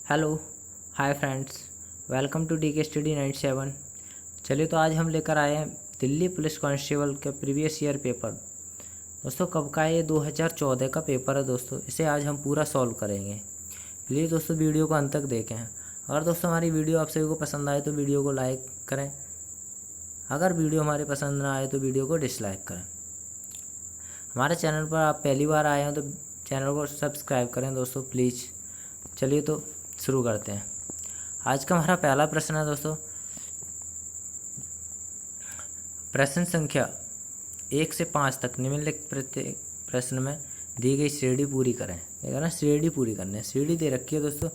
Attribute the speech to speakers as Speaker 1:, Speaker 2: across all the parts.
Speaker 1: Hello hi friends, welcome to D K Study 97। चलिए तो आज हम लेकर आए हैं दिल्ली पुलिस कांस्टेबल के प्रीवियस ईयर पेपर। दोस्तों कब का है? ये 2014 का पेपर है दोस्तों। इसे आज हम पूरा सॉल्व करेंगे। प्लीज़ दोस्तों वीडियो को अंत तक देखें। अगर दोस्तों हमारी वीडियो आप सभी को पसंद आए तो वीडियो को लाइक करें। अगर वीडियो हमारे पसंद ना आए तो वीडियो को डिसलाइक करें। हमारे चैनल पर आप पहली बार आए हैं तो चैनल को सब्सक्राइब करें दोस्तों प्लीज़। चलिए तो शुरू करते हैं। आज का हमारा पहला प्रश्न है दोस्तों, प्रश्न संख्या 1 से 5 तक निम्नलिखित प्रत्येक प्रश्न में दी गई श्रेणी पूरी करें। ये कहना श्रेणी पूरी करनी है। श्रेणी दे रखी है दोस्तों।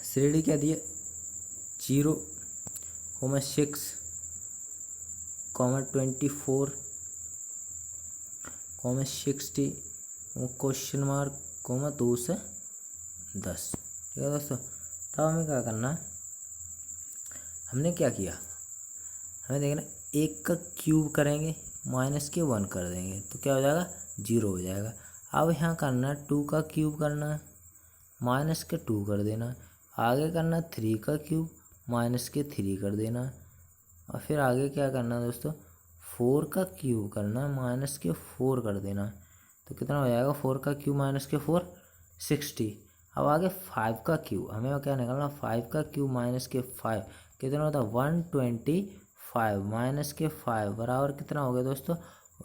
Speaker 1: श्रेणी क्या दी है? 0,6, 24, 60, क्वेश्चन मार्क, 2 से 10। ठीक है दोस्तों। तब हमें क्या करना है? हमने क्या किया, हमें देखना 1 का क्यूब करेंगे, -1 कर देंगे तो क्या हो जाएगा? 0 हो जाएगा। अब यहाँ करना है 2 का क्यूब करना है, -2 कर देना है। आगे करना 3 का क्यूब, -3 कर देना है। और फिर आगे क्या करना है दोस्तों? 4 का क्यूब करना है, -4 कर देना है। तो कितना हो जाएगा? 4 का क्यूब -4, 60। अब आगे 5 का क्यूब, हमें क्या निकालना? 5 का क्यूब -5 कितना होता है? 125 -5 बराबर कितना हो गया दोस्तों?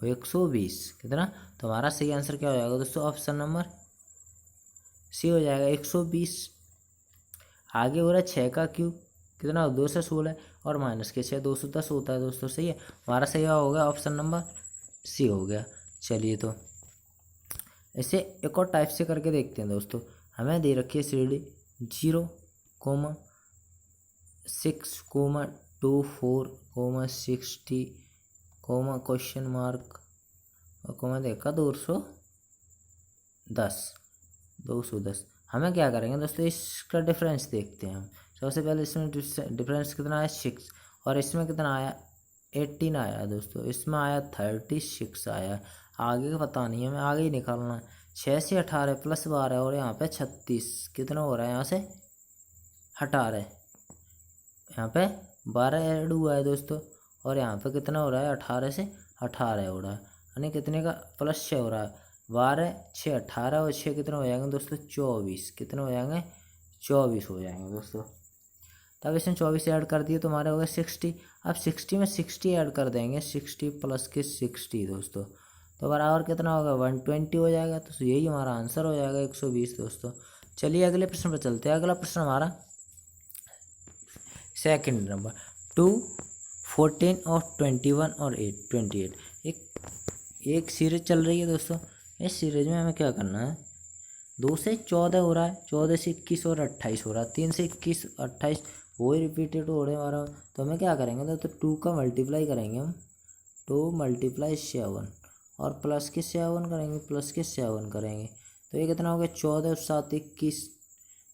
Speaker 1: 120। कितना? तो हमारा सही आंसर क्या हो जाएगा दोस्तों? ऑप्शन नंबर सी हो जाएगा, 120। आगे हो रहा है 6 का क्यूब, कितना? 2 से 16 और -6 210 होता है दोस्तों। सही है, हमारा सही हो गया ऑप्शन नंबर सी हो गया। चलिए तो इसे एक और टाइप से करके देखते हैं दोस्तों। हमें दे रखी है श्रेणी 0,6, 24, 60, क्वेश्चन मार्क और देखा 210। हमें क्या करेंगे दोस्तों? इसका डिफरेंस देखते हैं हम। सबसे पहले इसमें डिफरेंस कितना आया? 6। और इसमें कितना आया? 18 आया दोस्तों। इसमें आया 36 आया। आगे का पता नहीं है, हमें आगे ही निकालना है। 6 से 18 प्लस 12 और यहाँ पे 36 कितना हो रहा है? यहाँ से 18, यहाँ पे 12 ऐड हुआ है दोस्तों। और यहाँ पे कितना हो रहा है? 18 से 18 हो रहा है, यानी कितने का? +6 हो रहा है। 12, 6, 18 और 6 कितना हो जाएंगे दोस्तों? 24। कितने हो जाएंगे? 24 हो जाएंगे दोस्तों। तब इसमें 24 ऐड कर दिए तो हमारे हो गए 60। अब 60 में 60 ऐड कर देंगे, 60 + के 60 दोस्तों, तो बराबर कितना होगा? 120 हो जाएगा। तो यही हमारा आंसर हो जाएगा, 120 दोस्तों। चलिए अगले प्रश्न पर चलते हैं। अगला प्रश्न हमारा सेकंड नंबर 2, 14 और 21 और 28। एक सीरीज चल रही है दोस्तों। इस सीरीज में हमें क्या करना है? 2 से 14 हो रहा है, 14 से 21 और 28 हो रहा है, 3 से 21, 28 वो ही रिपीटेड हो रहे हैं हमारा। तो हमें क्या करेंगे? तो 2 का मल्टीप्लाई करेंगे हम, 2 × 7 और प्लस के 7 करेंगे, प्लस के 7 करेंगे। तो ये कितना हो गया? 14 और 7 21,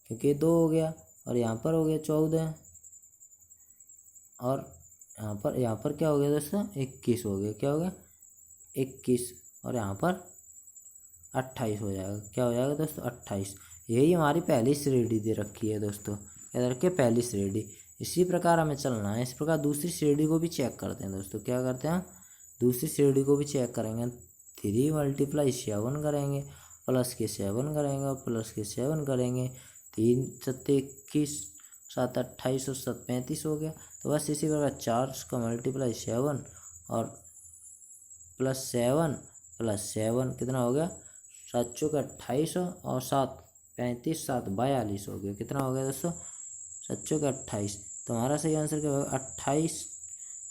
Speaker 1: क्योंकि 2 हो गया और यहाँ पर हो गया 14 और यहाँ पर क्या हो गया दोस्तों? 21 हो गया। क्या हो गया? 21 और यहाँ पर 28 हो जाएगा। क्या हो जाएगा दोस्तों? 28। यही हमारी पहली श्रेणी दे रखी है दोस्तों। क्या रखी है? पहली श्रेणी। इसी प्रकार हमें चलना है। इस प्रकार दूसरी श्रेणी को भी चेक करते हैं दोस्तों। क्या करते हैं? दूसरी श्रेणी को भी चेक करेंगे। 3 × 7 करेंगे, प्लस के 7 करेंगे और प्लस के 7 करेंगे। 3 × 7 21, 7 28 और 7 35 हो गया। तो बस इसी प्रकार 4 का × 7 और +7 कितना हो गया? 7 × 28 और 7 35, 7 42 हो गया। कितना हो गया दोस्तों? 7 × 28। तो हमारा सही आंसर क्या होगा? 28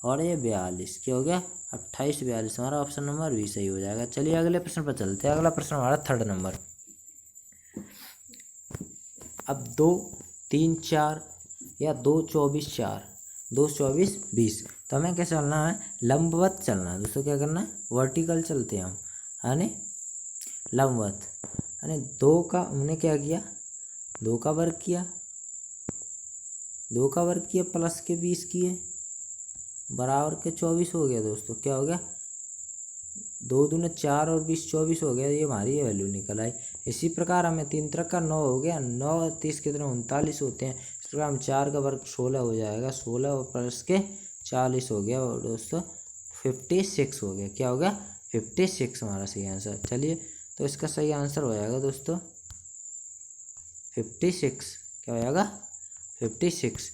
Speaker 1: और ये 42। क्या हो गया? 28, 42। हमारा ऑप्शन नंबर भी सही हो जाएगा। चलिए अगले प्रश्न पर चलते हैं। अगला प्रश्न हमारा थर्ड नंबर। अब 2, 3, 4 या 2, 24, 4, 2, 24, 20। तो हमें क्या चलना है? लंबवत चलना है दोस्तों। क्या करना है? वर्टिकल चलते हैं हम, यानी लंबवत। यानी 2 का हमने क्या किया? 2 का वर्ग किया, 2 का वर्ग किया प्लस के 20 किए, बराबर के 24 हो गया दोस्तों। क्या हो गया? 2 दूने 4 और 20 24 हो गया, ये हमारी वैल्यू निकल आई। इसी प्रकार हमें 3 त्रिक का 9 हो गया, 9 और 30 कितने 39 होते हैं। इस प्रकार हम 4 का वर्ग 16 हो जाएगा, 16 और प्लस के 40 हो गया और दोस्तों 56 हो गया। क्या हो गया? 56 हमारा सही आंसर। चलिए तो इसका सही आंसर हो जाएगा दोस्तों 56। क्या हो जाएगा? 56,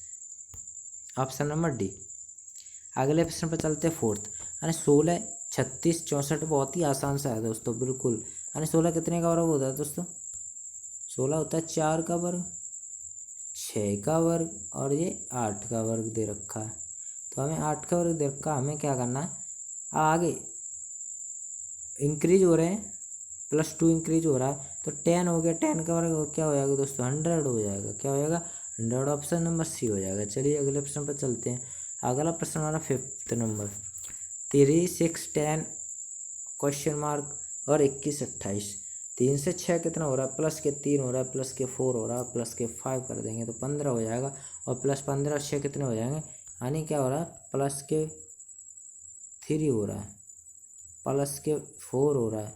Speaker 1: ऑप्शन नंबर डी। अगले प्रश्न पर चलते हैं फोर्थ। यानी 16, 36, 64 बहुत ही आसान सा है दोस्तों, बिल्कुल। यानी 16 कितने का वर्ग होता है दोस्तों? 16 होता है 4 का वर्ग, 6 का वर्ग और ये 8 का वर्ग दे रखा है। तो हमें 8 का वर्ग दे रखा, हमें क्या करना है, आगे इंक्रीज हो रहे हैं, +2 इंक्रीज हो रहा है, तो 10 हो गया, 10 का वर्ग क्या हो जाएगा दोस्तों? 100 हो जाएगा। क्या हो जाएगा? 100, ऑप्शन नंबर सी हो जाएगा। चलिए अगले प्रश्न पर चलते हैं। अगला प्रश्न हमारा 5th नंबर, 3, 6, 10 क्वेश्चन मार्क और 21, 28। 3 से 6 कितना हो रहा है? प्लस के 3 हो रहा है, प्लस के 4 हो रहा है, प्लस के 5 कर देंगे तो 15 हो जाएगा। और प्लस 15 6 कितने हो जाएंगे? यानी क्या हो रहा है? प्लस के 3 हो रहा है, प्लस के 4 हो रहा है,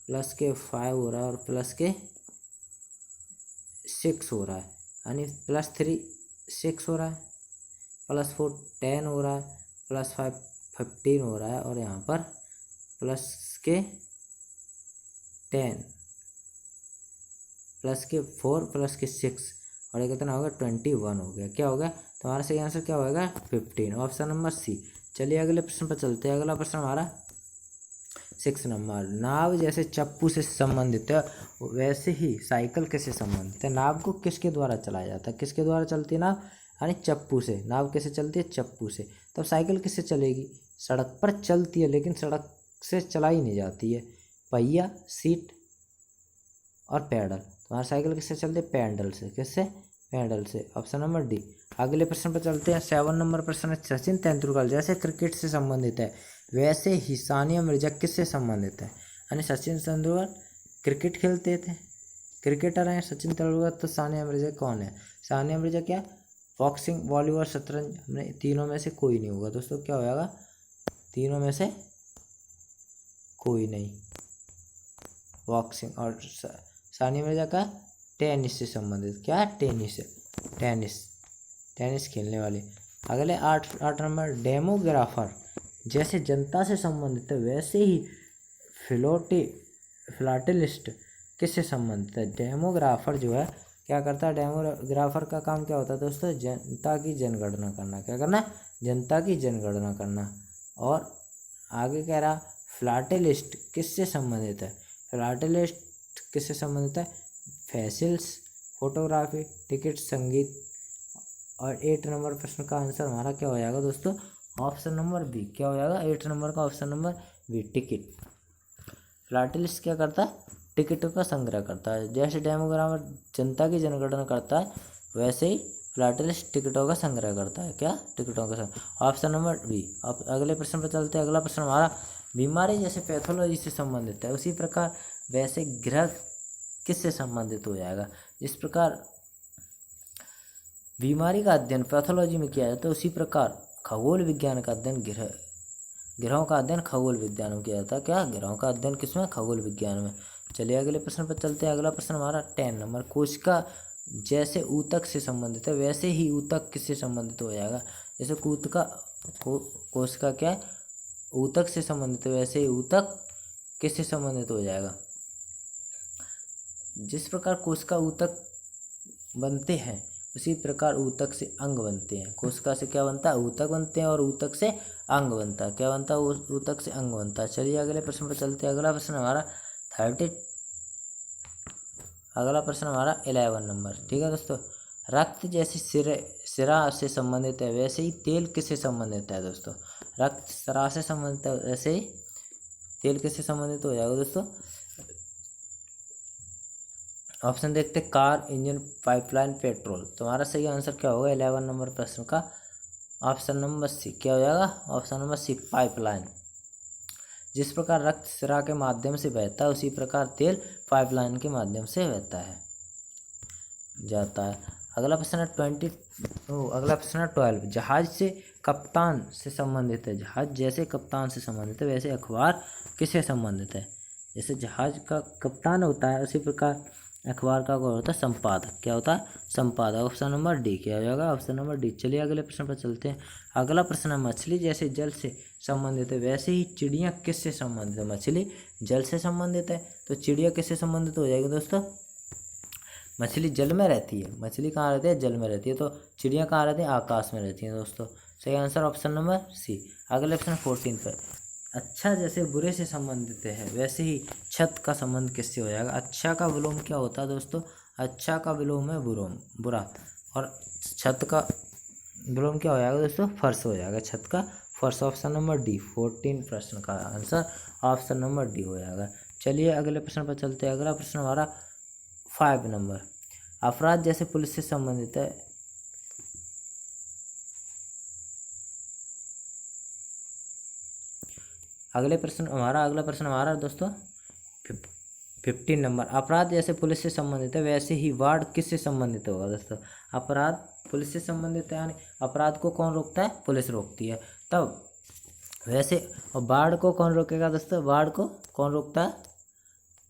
Speaker 1: प्लस के 5 हो रहा है और प्लस के 6 हो रहा है। यानी +3 6 हो रहा है, +4 10 हो रहा है, +5 15 हो रहा है और यहाँ पर प्लस के 10, प्लस के 4, प्लस के 6 और ये कितना होगा? 21 हो गया। क्या हो गया? तो हमारा सही आंसर क्या होगा? 15, ऑप्शन नंबर सी। चलिए अगले प्रश्न पर चलते हैं। अगला प्रश्न हमारा 6 नंबर, नाव जैसे चप्पू से संबंधित है वैसे ही साइकिल किससे संबंधित है? नाव को किसके द्वारा चलाया जाता है? किसके द्वारा चलती है नाव? यानी चप्पू से। नाव कैसे चलती है? चप्पू से। तब साइकिल किससे चलेगी? सड़क पर चलती है लेकिन सड़क से चलाई नहीं जाती है। पहिया, सीट और पैडल। तुम्हारा साइकिल किससे चलती है? पैडल से। किससे? पैडल से, ऑप्शन नंबर डी। अगले प्रश्न पर चलते हैं। 7 नंबर प्रश्न है, सचिन तेंदुलकर जैसे क्रिकेट से संबंधित है वैसे ही सानिया मिर्जा किससे संबंधित है? यानी सचिन तेंदुलकर क्रिकेट खेलते थे, क्रिकेटर हैं सचिन तेंदुलकर, तो सानिया मिर्जा कौन है? सानिया मिर्जा क्या? बॉक्सिंग, वॉलीबॉल, शतरंज, हमने तीनों में से कोई नहीं होगा दोस्तों। क्या हो जाएगा? तीनों में से कोई नहीं। बॉक्सिंग और सानिया मिर्जा का टेनिस से संबंधित। क्या? टेनिस से, टेनिस खेलने वाले। अगले 8 नंबर, डेमोग्राफर जैसे जनता से संबंधित है वैसे ही फिलाटेलिस्ट किससे संबंधित है? डेमोग्राफर जो है क्या करता है? डेमोग्राफर का काम क्या होता है दोस्तों? जनता की जनगणना करना। क्या करना? जनता की जनगणना करना। और आगे कह रहा फिलाटेलिस्ट किससे संबंधित है? फिलाटेलिस्ट किससे संबंधित है? फैसिल्स, फोटोग्राफी, टिकट, संगीत। और 8 नंबर प्रश्न का आंसर हमारा क्या हो जाएगा दोस्तों? Option number B. क्या हो जाएगा? 8 नंबर का option number B, ticket. Philatelist क्या करता है? टिकटों का संग्रह करता है। जैसे डेमोग्राफर जनता की जनगणना करता है वैसे ही फिलाटेलिस्ट टिकटों का संग्रह करता है। क्या? टिकटों का संग्रह, ऑप्शन नंबर बी। अब अगले प्रश्न पर चलते हैं। अगला प्रश्न हमारा, बीमारी जैसे पैथोलॉजी से संबंधित है उसी प्रकार वैसे ग्रह किससे संबंधित हो जाएगा? जिस प्रकार बीमारी का अध्ययन पैथोलॉजी में किया जाता है उसी प्रकार खगोल विज्ञान का अध्ययन ग्रहों का अध्ययन खगोल विज्ञान में किया जाता है। क्या? ग्रहों का अध्ययन किसमें? खगोल विज्ञान में। चलिए अगले प्रश्न पर चलते हैं। अगला प्रश्न हमारा 10 नंबर, कोशिका जैसे ऊतक से संबंधित है वैसे ही ऊतक किससे संबंधित हो जाएगा? जैसे कोशिका क्या है? ऊतक से संबंधित है वैसे ही ऊतक किससे संबंधित हो जाएगा? जिस प्रकार कोशिका ऊतक बनते हैं उसी प्रकार ऊतक से अंग बनते हैं। कोशिका से क्या बनता है? ऊतक बनते हैं और ऊतक से अंग बनता है। क्या बनता है? ऊतक से अंग बनता है। चलिए अगले प्रश्न पर चलते हैं। अगला प्रश्न हमारा 11 नंबर। ठीक है दोस्तों, रक्त जैसे सिरा से संबंधित है वैसे ही तेल किससे संबंधित है दोस्तों? रक्त सिरा से संबंधित है वैसे ही तेल किससे संबंधित हो जाएगा दोस्तों? ऑप्शन देखते, कार, इंजन, पाइपलाइन, पेट्रोल। तुम्हारा सही आंसर क्या होगा 11 नंबर प्रश्न का? Option number C. क्या हो जाएगा? Option number C, pipeline. जिस प्रकार रक्त सिरा के माध्यम से बहता है उसी प्रकार तेल पाइपलाइन के माध्यम से बहता है जाता है। अगला प्रश्न है 12। जहाज से कप्तान से संबंधित है। जहाज जैसे कप्तान से संबंधित है वैसे अखबार किससे संबंधित है। जैसे जहाज का कप्तान होता है उसी प्रकार अखबार का कौन होता है, संपादक। क्या होता है, संपादक। ऑप्शन नंबर डी क्या हो जाएगा, ऑप्शन नंबर डी। चलिए अगले प्रश्न पर चलते हैं। अगला प्रश्न है मछली जैसे जल से संबंधित है वैसे ही चिड़िया किससे संबंधित है। मछली जल से संबंधित है तो चिड़िया किससे संबंधित हो जाएगी दोस्तों, मछली जल में रहती है। मछली कहाँ रहती है, जल में रहती है। तो चिड़िया कहाँ रहती है, आकाश में रहती है दोस्तों। सही आंसर ऑप्शन नंबर सी। अगले प्रश्न 14 पर, अच्छा जैसे बुरे से संबंधित है वैसे ही छत का संबंध किससे हो जाएगा। अच्छा का विलोम क्या होता है दोस्तों, अच्छा का विलोम है बुरा, और छत का विलोम क्या हो जाएगा दोस्तों, फर्श हो जाएगा। छत का फर्श। Option number D. 14 प्रश्न का आंसर ऑप्शन नंबर डी हो जाएगा। चलिए अगले प्रश्न पर चलते हैं। अगला प्रश्न हमारा 5 नंबर, अपराध जैसे पुलिस से संबंधित है। अगला प्रश्न हमारा दोस्तों 15 नंबर, अपराध जैसे पुलिस से संबंधित है वैसे ही वार्ड किससे संबंधित होगा दोस्तों। अपराध पुलिस से संबंधित है, यानी अपराध को कौन रोकता है, पुलिस रोकती है। तब वैसे और बाढ़ को कौन रोकेगा दोस्तों, बाढ़ को कौन रोकता है,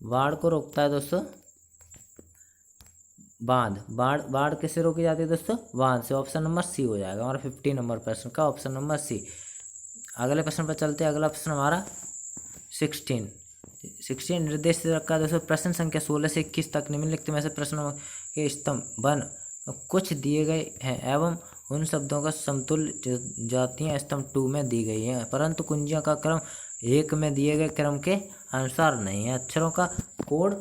Speaker 1: बाढ़ को रोकता है दोस्तों बांध। बाढ़ किससे रोकी जाती है दोस्तों, बांध से। ऑप्शन नंबर सी हो जाएगा हमारा 15 नंबर प्रश्न का ऑप्शन नंबर सी। अगले प्रश्न पर चलते हैं। अगला प्रश्न हमारा 16 निर्देश से रखा है दोस्तों। प्रश्न संख्या 16 से 21 तक निम्नलिखित में से प्रश्नों के स्तंभ बन कुछ दिए गए हैं एवं उन शब्दों का समतुल्य जातियां स्तंभ 2 में दी गई हैं, परंतु कुंजियों का क्रम 1 में दिए गए क्रम के अनुसार नहीं है। अक्षरों का कोड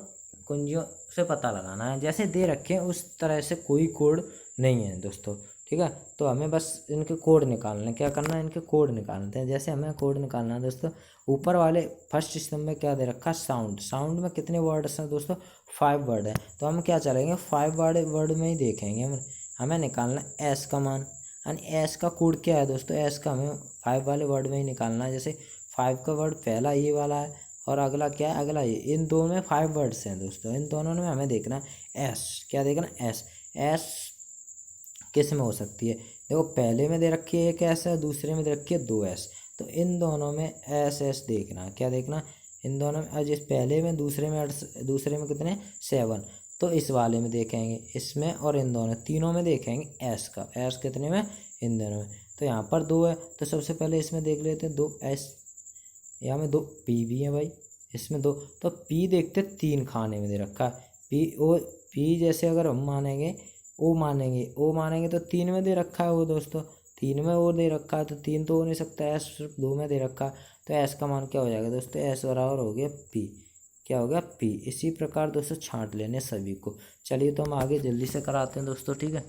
Speaker 1: कुंजियों से पता लगाना है। जैसे दे रखे हैं उस तरह से कोई कोड नहीं है दोस्तों, ठीक है। तो हमें बस इनके कोड निकालने हैं। क्या करना है, इनके कोड निकालते हैं। जैसे हमें कोड निकालना है दोस्तों, ऊपर वाले फर्स्ट स्तंभ में क्या दे रखा है, साउंड। साउंड में कितने वर्ड्स हैं दोस्तों, 5 वर्ड है। तो हम क्या चलेंगे, 5 वर्ड में ही देखेंगे। हमें निकालना है एस का मान, यानी एस का कोड क्या है दोस्तों, एस का हमें 5 वाले वर्ड में ही निकालना है। जैसे 5 का वर्ड पहला ये वाला है और अगला क्या है, अगला ये। इन दोनों में 5 वर्ड्स हैं दोस्तों, इन दोनों में हमें देखना है एस। क्या देखना, एस किस में हो सकती है। देखो पहले में दे रखी है एक एस है, दूसरे में दे रखी है 2 एस। तो इन दोनों में एस देखना। क्या देखना, इन दोनों में। जिस पहले में दूसरे में कितने 7। तो इस वाले में देखेंगे, इसमें और इन दोनों तीनों में देखेंगे एस का। एस कितने में, इन दोनों में। तो यहाँ पर 2 है तो सबसे पहले इसमें देख लेते हैं 2 एस। यहाँ में 2 पी भी है भाई, इसमें 2। तो पी देखते 3 खाने में दे रखा है। पी जैसे अगर हम मानेंगे ओ मानेंगे तो 3 में दे रखा है वो दोस्तों, 3 में और दे रखा है तो 3 तो हो नहीं सकता, एस सिर्फ 2 में दे रखा है। तो एस का मान क्या हो जाएगा दोस्तों, एस बराबर हो गया पी। क्या हो गया, पी। इसी प्रकार दोस्तों छांट लेने सभी को। चलिए तो हम आगे जल्दी से कराते हैं दोस्तों, ठीक है।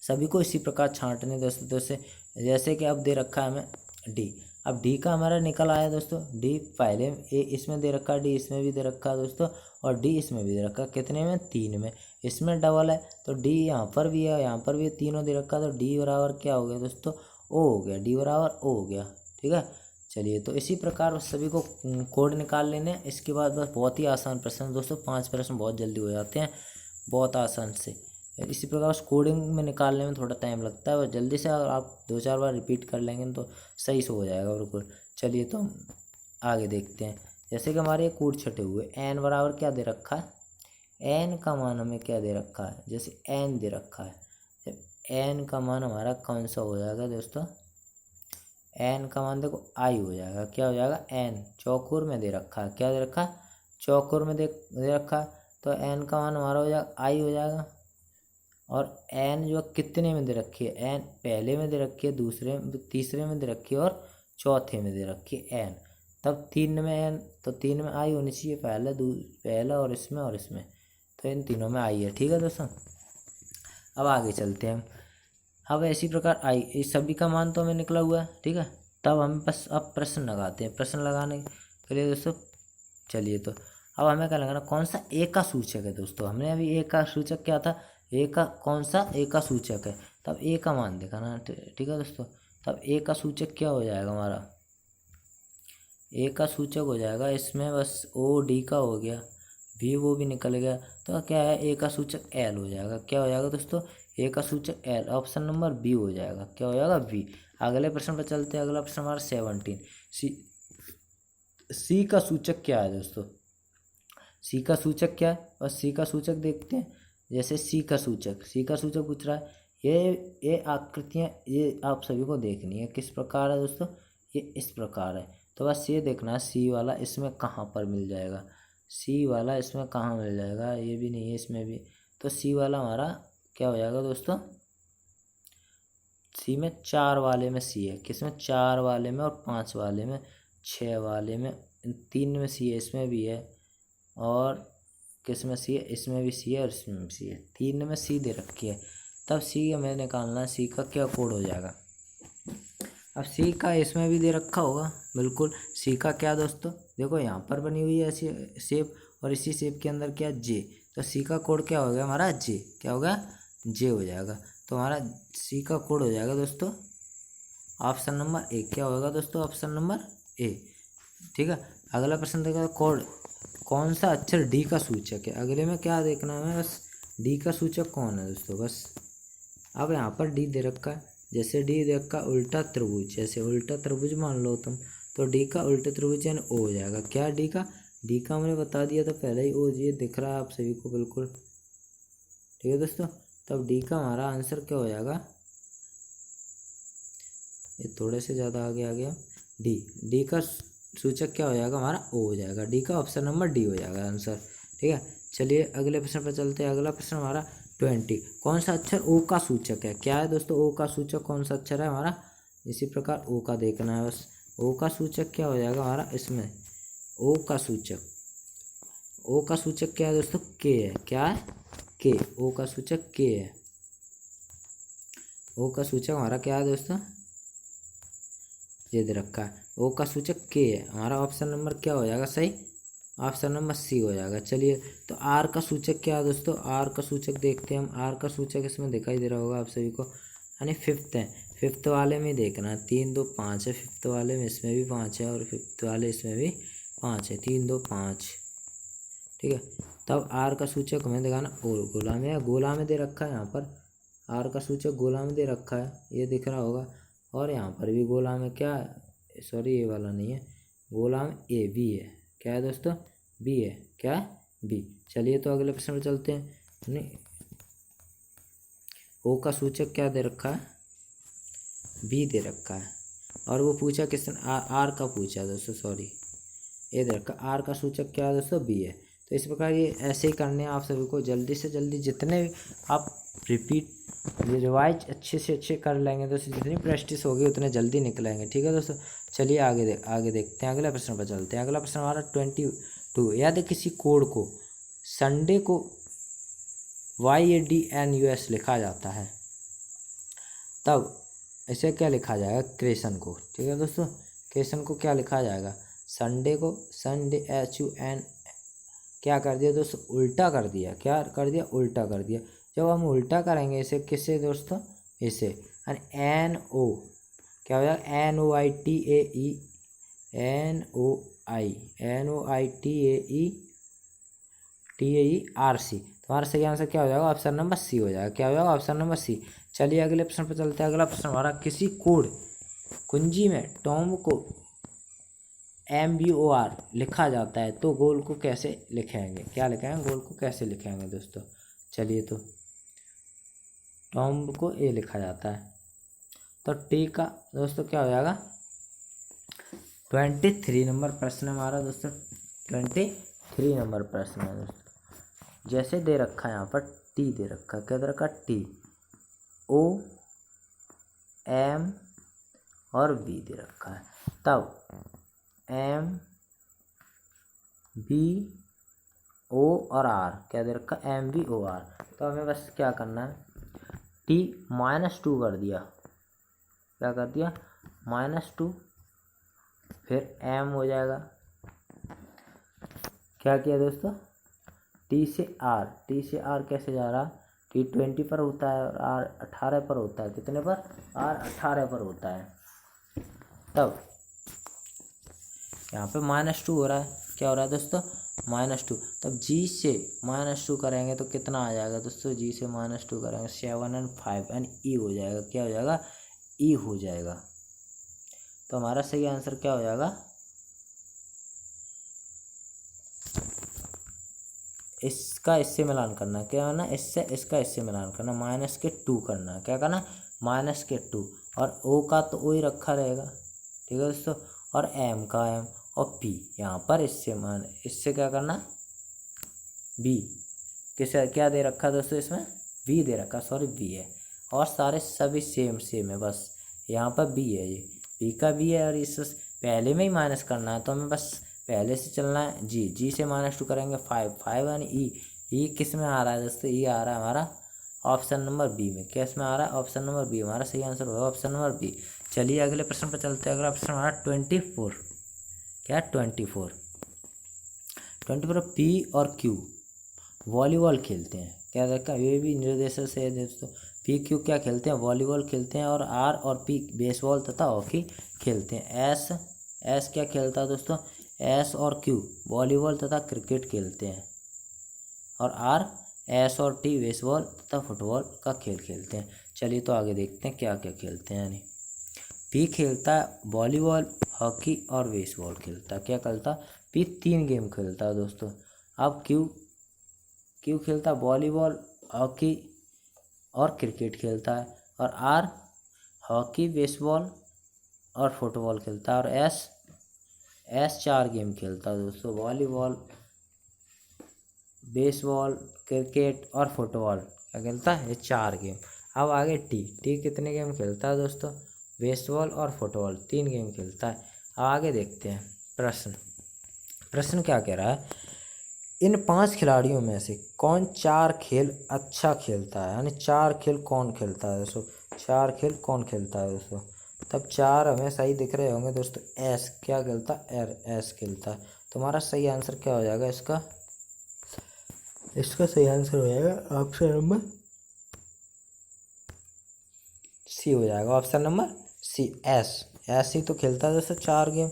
Speaker 1: सभी को इसी प्रकार छांटने दोस्तों से। जैसे कि अब दे रखा है हमें डी। अब डी का हमारा निकल आया दोस्तों। डी पहले ए इसमें दे रखा है, डी इसमें भी दे रखा है दोस्तों, और डी इसमें भी दे रखा है। कितने में, 3 में। इसमें डबल है तो डी यहाँ पर भी है, यहाँ पर भी तीनों दे रखा है। तो डी बराबर क्या हो गया दोस्तों, ओ हो गया। डी बराबर ओ हो गया, ठीक है। चलिए तो इसी प्रकार सभी को कोड निकाल लेने। इसके बाद बस बहुत ही आसान प्रश्न दोस्तों, 5 प्रश्न बहुत जल्दी हो जाते हैं, बहुत आसान से। इसी प्रकार उस कोडिंग में निकालने में थोड़ा टाइम लगता है, और जल्दी से अगर आप 2-4 बार रिपीट कर लेंगे तो सही से हो जाएगा बिल्कुल। चलिए तो हम आगे देखते हैं। जैसे कि हमारे कोड छटे हुए एन बराबर क्या दे रखा है, एन का मान हमें क्या दे रखा है, जैसे एन दे रखा है। जब एन का मान हमारा कौन सा हो जाएगा दोस्तों, एन का मान देखो आई हो जाएगा। क्या हो जाएगा, एन चौकोर में दे रखा है। क्या दे रखा है, चौकोर में दे रखा है। तो एन का मान हमारा हो जाएगा आई हो जाएगा। और एन जो कितने में दे रखी है, एन पहले में दे रखी है, दूसरे तीसरे में दे रखी है और चौथे में दे रखी है एन। तब 3 में एन, तो 3 में आई होनी चाहिए, पहला और इसमें। तो इन तीनों में आई है, ठीक है दोस्तों। अब आगे चलते हैं हम। अब इसी प्रकार आई, इस सभी का मान तो हमें निकला हुआ है, ठीक है। तब हम बस अब प्रश्न लगाते हैं। प्रश्न लगाने के लिए दोस्तों चलिए तो अब हमें क्या लगाना, कौन सा ए का सूचक है दोस्तों। हमने अभी ए का सूचक क्या था, ए का कौन सा, ए का सूचक है। तब ए का मान दिखाना, ठीक है दोस्तों। तब ए का सूचक क्या हो जाएगा हमारा, ए का सूचक हो जाएगा इसमें बस ओ डी का हो गया, वी वो भी निकल गया। तो क्या है, ए का सूचक एल हो जाएगा। क्या हो जाएगा दोस्तों, ए का सूचक एल, ऑप्शन नंबर बी हो जाएगा। क्या हो जाएगा, बी। अगले प्रश्न पर चलते हैं। अगला प्रश्न हमारा 17। सी का सूचक क्या है दोस्तों, सी का सूचक क्या है, और सी का सूचक देखते हैं। जैसे सी का सूचक पूछ रहा है। ये आकृतियाँ ये आप सभी को देखनी है, किस प्रकार है दोस्तों, ये इस प्रकार है। तो बस ये देखना है सी वाला इसमें कहाँ पर मिल जाएगा, सी वाला इसमें कहाँ मिल जाएगा, ये भी नहीं है इसमें भी। तो सी वाला हमारा क्या हो जाएगा दोस्तों, सी में 4 वाले में सी है, किसमें 4 वाले में, और 5 वाले में, 6 वाले में, 3 में सी है, इसमें भी है, और किस में सी है, इसमें भी सी है और इसमें भी सी है, 3 में सी दे रखी है। तब सी हमें निकालना है, सी का क्या कोड हो जाएगा। अब सी का इसमें भी दे रखा होगा, बिल्कुल। सी का क्या दोस्तों, देखो यहाँ पर बनी हुई है ऐसी शेप, और इसी शेप के अंदर क्या जे। तो सी का कोड क्या हो गया हमारा, जे। क्या होगा, जे हो जाएगा। तो हमारा सी का कोड हो जाएगा दोस्तों ऑप्शन नंबर ए। क्या होगा दोस्तों, ऑप्शन नंबर ए। ठीक है। अगला प्रश्न देखा, कोड कौन सा अक्षर डी का सूचक है। अगले में क्या देखना है, बस डी का सूचक कौन है दोस्तों, बस। अब यहाँ पर डी दे रखा है, जैसे डी दे रखा उल्टा त्रिभुज, जैसे उल्टा त्रिभुज मान लो तुम, तो डी का उल्टा त्रिभुज यानी ओ हो जाएगा। क्या डी का हमने बता दिया था पहले ही, ओ ये दिख रहा है आप सभी को, बिल्कुल ठीक है दोस्तों। तब डी का हमारा आंसर क्या हो जाएगा, ये थोड़े से ज़्यादा आगे आ गया। डी का सूचक क्या हो जाएगा हमारा, ओ हो जाएगा। डी का ऑप्शन नंबर डी हो जाएगा आंसर। ठीक है। चलिए अगले प्रश्न पर चलते हैं। अगला प्रश्न हमारा 20। कौन सा अक्षर ओ का सूचक है। क्या है दोस्तों, ओ का सूचक कौन सा अक्षर है हमारा, इसी प्रकार ओ का देखना है बस। ओ का सूचक क्या हो जाएगा हमारा, इसमें ओ का सूचक क्या है दोस्तों, के है। क्या है, के। ओ का सूचक के है। ओ का सूचक हमारा क्या है दोस्तों, ये दे रखा है, ओ का सूचक के है। हमारा ऑप्शन नंबर क्या हो जाएगा सही, ऑप्शन नंबर सी हो जाएगा। चलिए तो आर का सूचक क्या है दोस्तों, आर का सूचक देखते हैं हम। आर का सूचक इसमें दिखाई दे रहा होगा आप सभी को, यानी फिफ्थ है। फिफ्थ वाले में देखना है, 3 2 5 है फिफ्थ वाले में, इसमें भी 5 है, और फिफ्थ वाले इसमें भी 5 है, 3 2 5। ठीक है। तब आर का सूचक हमें दिखाना, और गोला में, या गोला में दे रखा है यहाँ पर, आर का सूचक गोला में दे रखा है, ये दिख रहा होगा। और यहाँ पर भी गोला में क्या है, सॉरी ये वाला नहीं है, गोला में ए बी है। क्या है दोस्तों, बी है। क्या है, बी। चलिए तो अगले प्रश्न पर चलते हैं। नहीं, ओ का सूचक क्या दे रखा है, बी दे रखा है। और वो पूछा किसने, आर का पूछा दोस्तों, सॉरी ये दे रखा, आर का सूचक क्या है दोस्तों, बी है। तो इस प्रकार ये ऐसे ही करने हैं आप सभी को, जल्दी से जल्दी जितने आप रिवाइज अच्छे से अच्छे कर लेंगे दोस्तों, जितनी प्रैक्टिस होगी उतने जल्दी निकलेंगे। ठीक है दोस्तों। चलिए आगे देखते हैं, अगले प्रश्न पर चलते हैं। अगला प्रश्न हमारा 22। यदि किसी कोड को संडे को YADNUS लिखा जाता है, तब इसे क्या लिखा जाएगा, क्रेशन को। ठीक है दोस्तों, क्रेशन को क्या लिखा जाएगा, संडे को, संडे HUN क्या कर दिया दोस्तों, उल्टा कर दिया। क्या कर दिया, उल्टा कर दिया। जब हम उल्टा करेंगे इसे, किससे दोस्तों, इसे NO क्या हो जाएगा, NOITAERC। तुम्हारा सही आंसर क्या हो जाएगा, ऑप्शन नंबर सी हो जाएगा। क्या हो जाएगा, ऑप्शन नंबर सी। चलिए अगले प्रश्न पर चलते हैं। अगला प्रश्न हमारा, किसी कोड कुंजी में टॉम को MBOR लिखा जाता है तो गोल को कैसे लिखेंगे। क्या लिखेंगे, गोल को कैसे लिखेंगे दोस्तों। चलिए तो टॉम को ए लिखा जाता है, तो टी का दोस्तों क्या हो जाएगा, 23 नंबर प्रश्न हमारा दोस्तों, 23 नंबर प्रश्न है दोस्तों। जैसे दे रखा है यहाँ पर टी दे रखा है, क्या दे रखा है, टी, ओ, एम और बी दे रखा है। तब एम, बी, ओ और आर क्या दे रखा है, MBOR। तो हमें बस क्या करना है, टी -2 कर दिया, क्या कर दिया, -2, फिर एम हो जाएगा। क्या किया दोस्तों, टी से आर कैसे जा रहा, टी 20 पर होता है और आर 18 पर होता है। कितने पर, आर 18 पर होता है। तब यहाँ पे -2 हो रहा है, क्या हो रहा है दोस्तों, -2, तब जी से -2 करेंगे तो कितना आ जाएगा दोस्तों, जी से -2 करेंगे 7 और 5 यानी ई हो जाएगा, क्या हो जाएगा, ई हो जाएगा। तो हमारा सही आंसर क्या हो जाएगा, इसका इससे मिलान करना, क्या करना, इससे इसका इससे मिलान करना, -2 करना, क्या करना, -2, और ओ का तो ओ ही रखा रहेगा, ठीक है दोस्तों, और एम का एम, और पी यहाँ पर इससे क्या करना, बी, किसे क्या दे रखा दोस्तों, इसमें वी दे रखा, सॉरी वी है, और सारे सभी सेम सेम है, बस यहाँ पर बी है, ये बी का बी है, और इस पहले में ही माइनस करना है, तो हमें बस पहले से चलना है, जी से -2 करेंगे 5 यानी ई किस में आ रहा है दोस्तों, ई आ रहा है हमारा ऑप्शन नंबर बी में, किस में आ रहा है, ऑप्शन नंबर बी, हमारा सही आंसर होगा ऑप्शन नंबर बी। चलिए अगले प्रश्न पर चलते हैं, अगला प्रश्न हमारा 24, क्या 24 पी और क्यू वॉलीबॉल खेलते हैं, क्या देखा, ये भी निर्देशक से है दोस्तों, पी क्यू क्या खेलते हैं, वॉलीबॉल खेलते हैं, और आर और पी बेसबॉल तथा हॉकी खेलते हैं। एस क्या खेलता है दोस्तों, एस और क्यू वॉलीबॉल तथा क्रिकेट खेलते हैं, और आर, एस और टी बेसबॉल तथा फुटबॉल का खेल खेलते हैं। चलिए तो आगे देखते हैं क्या क्या खेलते हैं। यानी पी खेलता है वॉलीबॉल, हॉकी और बेसबॉल खेलता है, क्या खेलता, पी 3 गेम खेलता है दोस्तों। अब क्यू खेलता है वॉलीबॉल, हॉकी और क्रिकेट खेलता है, और आर हॉकी, बेसबॉल और फुटबॉल खेलता है, और एस 4 गेम खेलता है दोस्तों, वॉलीबॉल, बेसबॉल, क्रिकेट और फुटबॉल क्या खेलता है, ये 4 गेम। अब आगे टी कितने गेम खेलता है दोस्तों, बेसबॉल और फुटबॉल 3 गेम खेलता है। अब आगे देखते हैं प्रश्न क्या कह रहा है, इन 5 खिलाड़ियों में से कौन 4 खेल अच्छा खेलता है, यानी 4 खेल कौन खेलता है दोस्तों, 4 खेल कौन खेलता है दोस्तों, तब 4 हमें सही दिख रहे होंगे दोस्तों, एस क्या खेलता है, एस खेलता है। तुम्हारा सही आंसर क्या हो जाएगा, इसका सही आंसर हो जाएगा ऑप्शन नंबर सी हो जाएगा, ऑप्शन नंबर सी, एस ही तो खेलता है दोस्तों 4 गेम,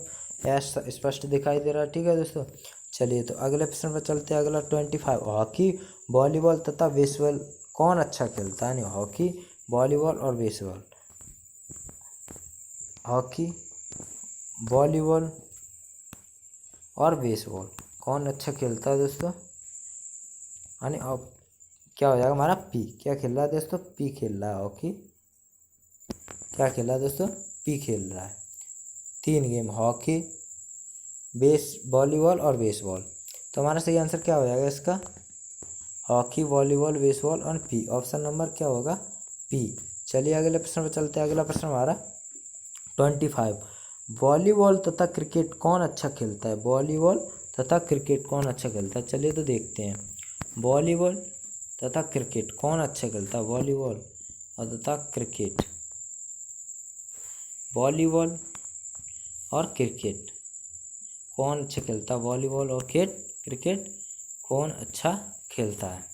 Speaker 1: एस स्पष्ट दिखाई दे रहा है, ठीक है दोस्तों। चलिए तो अगले प्रश्न पर चलते हैं, अगला 25, हॉकी, वॉलीबॉल तथा बेसबॉल कौन अच्छा खेलता है, यानी हॉकी, वॉलीबॉल और बेसबॉल, हॉकी, वॉलीबॉल और बेसबॉल कौन अच्छा खेलता है दोस्तों, यानी क्या हो जाएगा हमारा, पी क्या खेल रहा है दोस्तों, पी खेल रहा है, हॉकी क्या खेल रहा है दोस्तों, पी खेल रहा है 3 गेम, हॉकी, वॉलीबॉल और बेसबॉल। तो हमारा सही आंसर क्या हो जाएगा इसका, हॉकी, वॉलीबॉल, बेसबॉल और पी, ऑप्शन नंबर क्या होगा, पी। चलिए अगले प्रश्न पर चलते हैं, अगला प्रश्न हमारा 25, वॉलीबॉल तथा क्रिकेट कौन अच्छा खेलता है, वॉलीबॉल तथा क्रिकेट कौन अच्छा खेलता है। चलिए तो देखते हैं, वॉलीबॉल तथा क्रिकेट कौन अच्छा खेलता है, वॉलीबॉल और तथा क्रिकेट, वॉलीबॉल और क्रिकेट कौन अच्छा खेलता है, वॉलीबॉल और क्रिकेट कौन अच्छा खेलता है।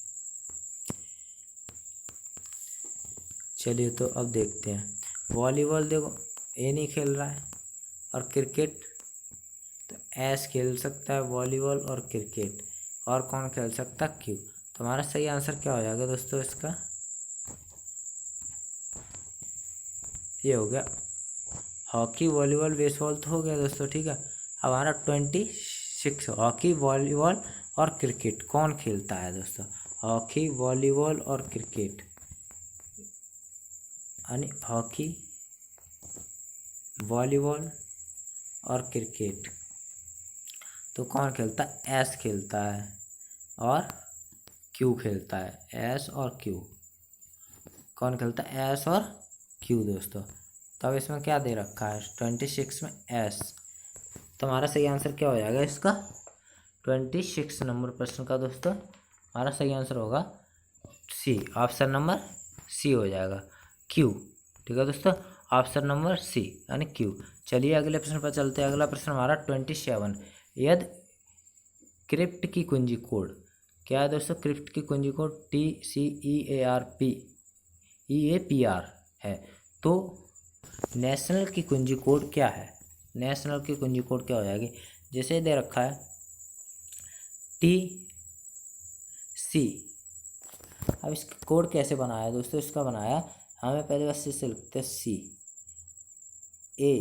Speaker 1: चलिए तो अब देखते हैं, वॉलीबॉल देखो ए नहीं खेल रहा है, और क्रिकेट तो एस खेल सकता है, वॉलीबॉल और क्रिकेट, और कौन खेल सकता है, क्यू। तो हमारा सही आंसर क्या हो जाएगा दोस्तों, इसका ये हो गया, हॉकी, वॉलीबॉल, बेसबॉल तो हो गया दोस्तों, ठीक है। अब हमारा 26, हॉकी, वॉलीबॉल और क्रिकेट कौन खेलता है दोस्तों, हॉकी, वॉलीबॉल और क्रिकेट, यानी हॉकी, वॉलीबॉल और क्रिकेट तो कौन खेलता है, एस खेलता है और क्यू खेलता है, एस और क्यू कौन खेलता है, एस और क्यू दोस्तों। तो अब इसमें क्या दे रखा है, 26 में एस, तो हमारा सही आंसर क्या हो जाएगा इसका, 26 नंबर प्रश्न का दोस्तों हमारा सही आंसर होगा सी, ऑप्शन नंबर सी हो जाएगा, क्यू, ठीक है दोस्तों, ऑप्शन नंबर सी यानी क्यू। चलिए अगले प्रश्न पर चलते हैं, अगला प्रश्न हमारा 27, यदि क्रिप्ट की कुंजी कोड क्या है दोस्तों, क्रिप्ट की कुंजी कोड TCEARP है, तो नेशनल की कुंजी कोड क्या है, नेशनल की कुंजी कोड क्या हो जाएगी, जैसे दे रखा है टी सी। अब इसका कोड कैसे बनाया दोस्तों, इसका बनाया हमें पहले बस इसे लिखते हैं सी ए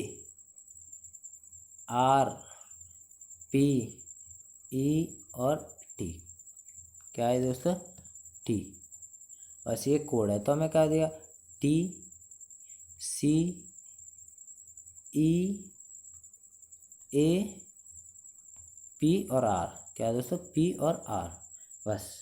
Speaker 1: आर पी ई और टी। क्या है दोस्तों, टी। बस ये कोड है, तो हमें क्या दिया, T C E A P और आर। क्या है दोस्तों, पी और आर। बस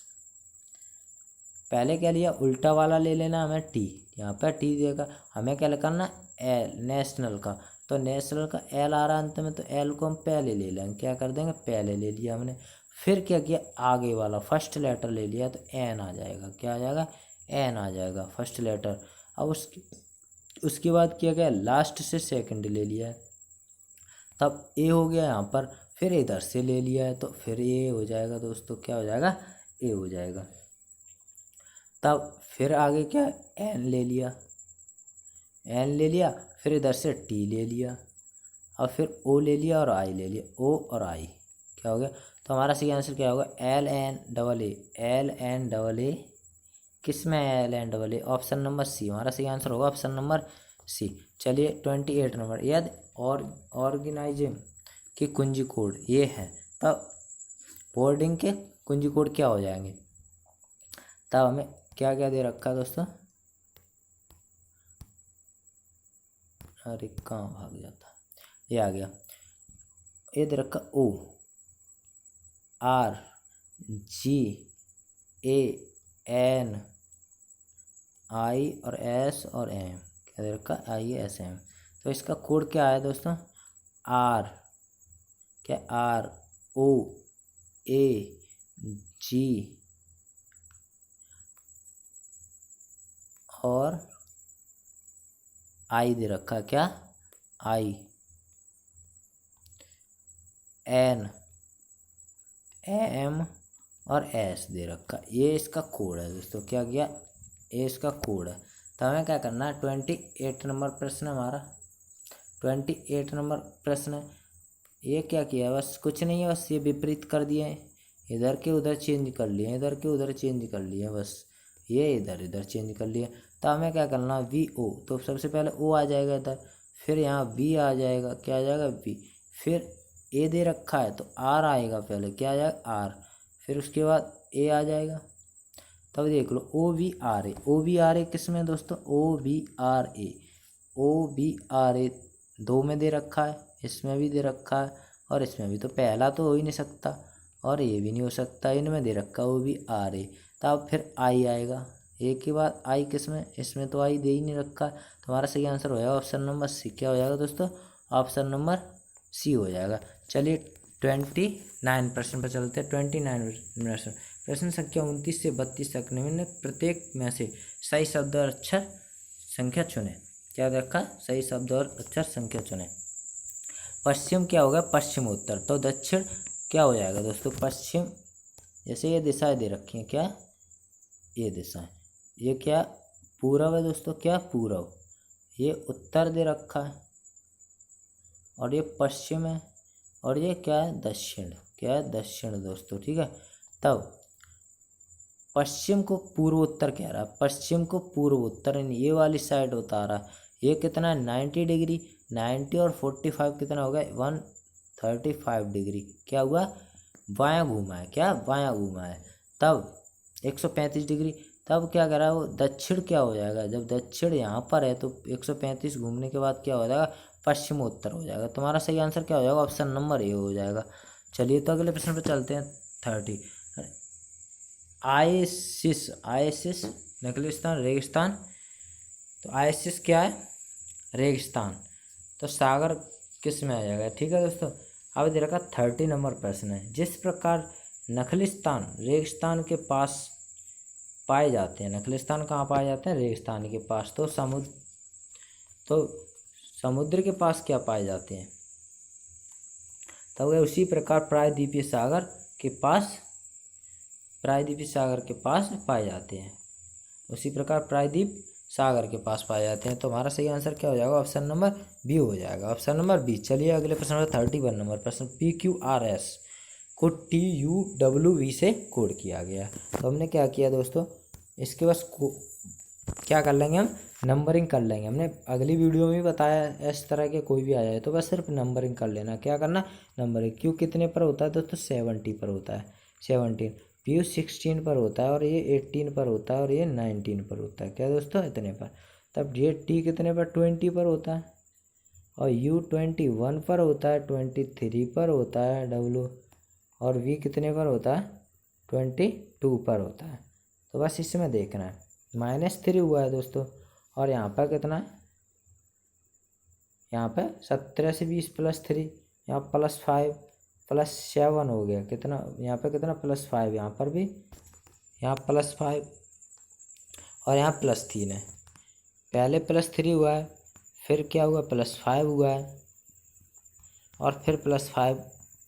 Speaker 1: पहले क्या लिया, उल्टा वाला ले लेना हमें टी, यहाँ पर टी देगा, हमें क्या करना एल नेशनल का, तो नेशनल का एल आ रहा अंत में, तो एल को हम पहले ले लेंगे, क्या कर देंगे, पहले ले लिया हमने। फिर क्या किया, आगे वाला फर्स्ट लेटर ले लिया, तो एन आ जाएगा। क्या आ जाएगा, एन आ जाएगा फर्स्ट लेटर। अब उसके बाद किया गया, लास्ट से सेकंड ले लिया है, तब ए हो गया यहाँ पर। फिर इधर से ले लिया है, तो फिर ए हो जाएगा दोस्तों, क्या हो जाएगा, ए हो जाएगा। तब फिर आगे क्या, एन ले लिया, एन ले लिया, फिर इधर से टी ले लिया, और फिर ओ ले लिया और आई ले लिया, ओ और आई। क्या हो गया, तो हमारा सही आंसर क्या होगा, L N double A, L N double A. किस में L N double A, option number C. हमारा सही आंसर होगा ऑप्शन नंबर सी। चलिए 28 नंबर, यदि ऑर्गेनाइज्म के कुंजी कोड ये है, तब बोर्डिंग के कुंजी कोड क्या हो जाएंगे। तब हमें क्या क्या दे रखा है दोस्तों, अरे कहाँ भाग जाता, ये आ गया, ये दे रखा O R G A N आई और एस और एम। क्या दे रखा, आई एस एम। तो इसका कोड क्या है दोस्तों, आर, क्या आर ओ ए जी और आई दे रखा, क्या आई एन एम और एस दे रखा। ये इसका कोड है दोस्तों, क्या किया, ये इसका कोड है। तो हमें क्या करना है, 28 नंबर प्रश्न हमारा, 28 नंबर प्रश्न है। ये क्या किया, बस कुछ नहीं है, बस ये विपरीत कर दिए, इधर के उधर चेंज कर लिए, इधर के उधर चेंज कर लिए, बस ये इधर इधर चेंज कर लिए। तो हमें क्या करना, वी ओ, तो सबसे पहले ओ आ जाएगा इधर, फिर यहाँ वी आ जाएगा, क्या आ जाएगा, वी। फिर ए दे रखा है, तो आर आएगा पहले, क्या आ जाएगा, आर। फिर उसके बाद ए आ जाएगा। तब देख लो, O V R A, O V R A किस में दोस्तों, O V R A, O V R A दो में दे रखा है, इसमें भी दे रखा है और इसमें भी। तो पहला तो हो ही नहीं सकता और ये भी नहीं हो सकता, इनमें दे रखा ओ वी आर ए। तब फिर आई आएगा, ए के बाद आई किस में, इसमें तो आई दे ही नहीं रखा। तो हमारा सही आंसर हो जाएगा ऑप्शन नंबर सी। क्या हो जाएगा दोस्तों, ऑप्शन नंबर सी हो जाएगा। चलिए 29 प्रश्न पर चलते हैं। 29 प्रश्न, प्रश्न संख्या 29 से 32 तक निम्न प्रत्येक में से सही शब्द और अक्षर संख्या चुने। क्या रखा, सही शब्द और अक्षर संख्या चुने। पश्चिम क्या होगा, पश्चिम उत्तर, तो दक्षिण क्या हो जाएगा दोस्तों, पश्चिम। जैसे ये दिशाएं दे रखी हैं, क्या ये दिशाएं, ये क्या पूरब है दोस्तों, क्या पूरब। ये उत्तर दे रखा है और ये पश्चिम है, और ये क्या है, दक्षिण। क्या है, दक्षिण दोस्तों, ठीक है। तब पश्चिम को पूर्व उत्तर कह रहा है, पश्चिम को पूर्व उत्तर ये वाली साइड बता रहा है। ये कितना है, 90 डिग्री, 90 और 45 कितना हो गया, 135 डिग्री। क्या हुआ, बायां घूमा है, क्या बायां घूमा है। तब 135 डिग्री। तब क्या करा वो, दक्षिण क्या हो जाएगा, जब दक्षिण यहाँ पर है तो 135 घूमने के बाद क्या हो जाएगा, पश्चिम उत्तर हो जाएगा। तुम्हारा सही आंसर क्या हो जाएगा, ऑप्शन नंबर ए हो जाएगा। चलिए तो अगले प्रश्न पर चलते हैं। 30, आइसिस, आइसिस नखलिस्तान रेगिस्तान। तो आइसिस क्या है, रेगिस्तान। तो सागर किस में आ जाएगा, ठीक है दोस्तों। अब दे रखा 30 नंबर प्रश्न है। जिस प्रकार नखलिस्तान रेगिस्तान के पास पाए जाते हैं, नखलिस्तान कहाँ पाए जाते हैं, रेगिस्तान के पास। तो समुद्र के पास क्या पाए जाते हैं, तब उसी प्रकार प्रायद्वीपीय सागर के पास, प्रायद्वीपीय सागर के पास पाए जाते हैं। उसी प्रकार प्रायद्वीप सागर के पास पाए जाते हैं। तो हमारा सही आंसर क्या हो जाएगा, ऑप्शन नंबर बी हो जाएगा, ऑप्शन नंबर बी। चलिए अगले प्रश्न पर 31 नंबर प्रश्न, PQRS को TUWV से कोड किया गया। तो हमने क्या किया दोस्तों, इसके बस क्या कर लेंगे, हम नंबरिंग कर लेंगे। हमने अगली वीडियो में भी बताया इस तरह के कोई भी आ जाए तो बस सिर्फ नंबरिंग कर लेना। क्या करना, नंबरिंग। क्यू कितने पर होता है दोस्तों, 70 पर होता है, 17। PU 16 पर होता है और ये 18 पर होता है और ये 19 पर होता है। क्या दोस्तों, इतने पर। तब ये T कितने पर, 20 पर होता है और U 21 पर होता है, 23 पर होता है W, और V कितने पर होता है, 22 पर होता है। तो बस इसमें देखना है। -3 हुआ है दोस्तों, और यहाँ पर कितना है, यहाँ पे 17 से 20 + 3, यहाँ +5 +7 हो गया। कितना यहाँ पे, कितना +5, यहाँ पर भी, यहाँ +5 और यहाँ +3 है। पहले +3 हुआ है, फिर क्या हुआ, +5 हुआ है, और फिर +5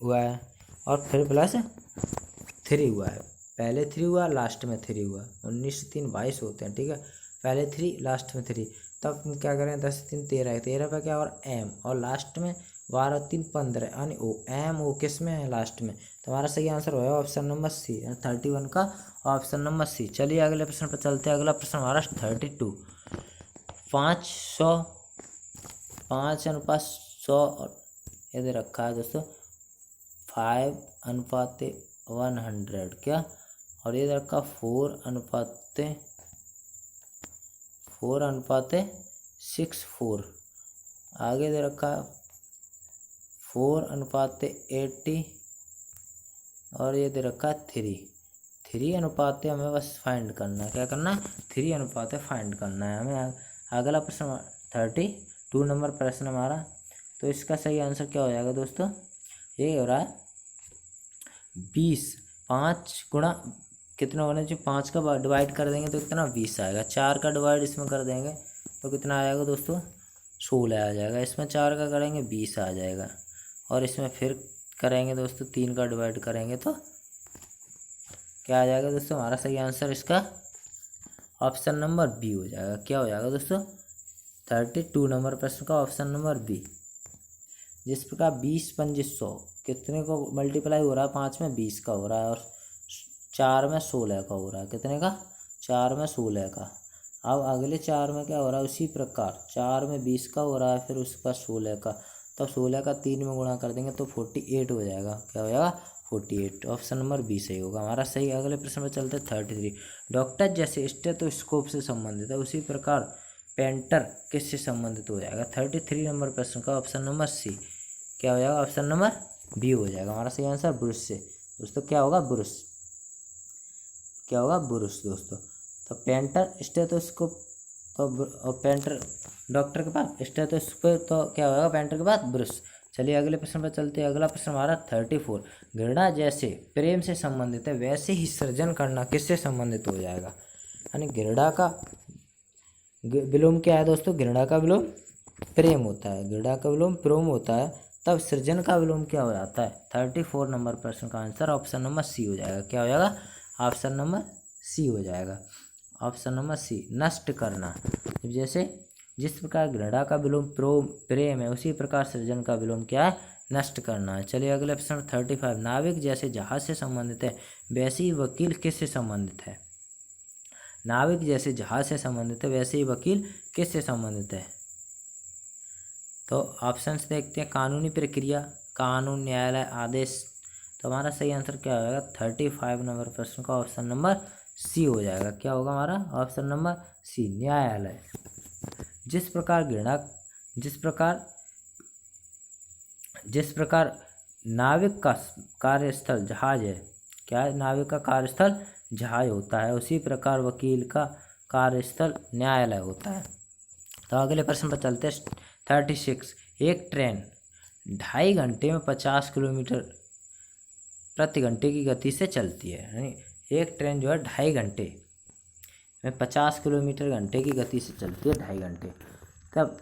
Speaker 1: हुआ है, और फिर +3 हुआ है। पहले 3 हुआ, लास्ट में 3 हुआ। 19 से 3 22 होते हैं, ठीक है। पहले 3, लास्ट में 3। तब हम क्या करें, 10 से 3 13, 13 पर क्या, और M, और लास्ट में 12 3 15, यानी O। M O किस में है, लास्ट में। तो हमारा सही आंसर होगा ऑप्शन नंबर C, 31 का ऑप्शन नंबर C। चलिए अगले प्रश्न पर चलते हैं। अगला प्रश्न हमारा 32। 500 5:100 ये दे रखा है दोस्तों, 5:100 क्या, और ये दे रखा 4:64। आगे दे रखा 4:80, और ये दे रखा 3 अनुपात हमें बस फाइंड करना है। क्या करना है, 3 अनुपात फाइंड करना है हमें। अगला प्रश्न 32 नंबर प्रश्न हमारा। तो इसका सही आंसर क्या हो जाएगा दोस्तों, ये हो रहा है 20। 5 गुणा कितना होना चाहिए, 5 का डिवाइड कर देंगे तो कितना, 20 आएगा। 4 का डिवाइड इसमें कर देंगे तो कितना आएगा दोस्तों, 16 आ जाएगा। इसमें 4 का करेंगे 20 आ जाएगा, और इसमें फिर करेंगे दोस्तों 3 का डिवाइड करेंगे तो क्या आ जाएगा दोस्तों, हमारा सही आंसर इसका ऑप्शन नंबर B हो जाएगा। क्या हो जाएगा दोस्तों, 32 नंबर प्रश्न का ऑप्शन नंबर B। जिस प्रकार 20 पंजे 100 कितने को मल्टीप्लाई हो रहा है, 5 में 20 का हो रहा है और 4 में 16 का हो रहा है। कितने का, 4 में 16 का। अब अगले 4 में क्या हो रहा है, उसी प्रकार 4 में 20 का हो रहा है, फिर उसका 16 का। तो 16 का 3 में गुणा कर देंगे तो 48 हो जाएगा। क्या हो जाएगा, 48। ऑप्शन नंबर B सही होगा हमारा सही। अगले प्रश्न में चलते 33। डॉक्टर जैसे स्टेथोस्कोप से संबंधित है, उसी प्रकार पेंटर किससे संबंधित हो जाएगा। 33 नंबर प्रश्न का ऑप्शन नंबर C क्या हो जाएगा, ऑप्शन नंबर B हो जाएगा हमारा सही आंसर। ब्रुश से दोस्तों क्या होगा, ब्रुश। क्या होगा, ब्रुश दोस्तों। तो पेंटर स्टेथोस्कोप, तो पेंटर डॉक्टर के पास स्टेथोस्कोप, तो क्या होगा, पेंटर के पास ब्रुश। चलिए अगले प्रश्न पर चलते हैं। अगला प्रश्न हमारा 34। घृणा जैसे प्रेम से संबंधित है, वैसे ही सृजन करना किससे संबंधित हो जाएगा। यानी घृणा का विलोम क्या है दोस्तों, घृणा का विलोम प्रेम होता है, घृणा का विलोम प्रेम होता है। तब सृजन का विलोम क्या हो जाता है। 34 नंबर प्रश्न का आंसर ऑप्शन नंबर C हो जाएगा। क्या हो जाएगा, ऑप्शन नंबर C हो जाएगा। ऑप्शन नंबर C, नष्ट करना। जैसे जिस प्रकार घृणा का विलोम प्रेम है, उसी प्रकार सृजन का विलोम क्या है, नष्ट करना है। चलिए अगले प्रश्न 35। नाविक जैसे जहाज से संबंधित है, वैसे ही वकील किससे संबंधित है। नाविक जैसे जहाज से संबंधित है, वैसे ही वकील किससे संबंधित है। तो ऑप्शंस देखते हैं। कानूनी प्रक्रिया, कानून, न्यायालय, आदेश। तो हमारा सही आंसर क्या हो जाएगा, 35 नंबर प्रश्न का ऑप्शन नंबर C हो जाएगा। क्या होगा हमारा ऑप्शन नंबर C, न्यायालय। जिस प्रकार नाविक का कार्यस्थल जहाज है, क्या है, नाविक का कार्यस्थल जहाज होता है, उसी प्रकार वकील का कार्यस्थल न्यायालय होता है। तो अगले प्रश्न पर चलते हैं। 36। एक ट्रेन 2.5 घंटे में 50 किलोमीटर प्रति घंटे की गति से चलती है। यानी एक ट्रेन जो है 2.5 घंटे में 50 किलोमीटर घंटे की गति से चलती है, 2.5 घंटे। तब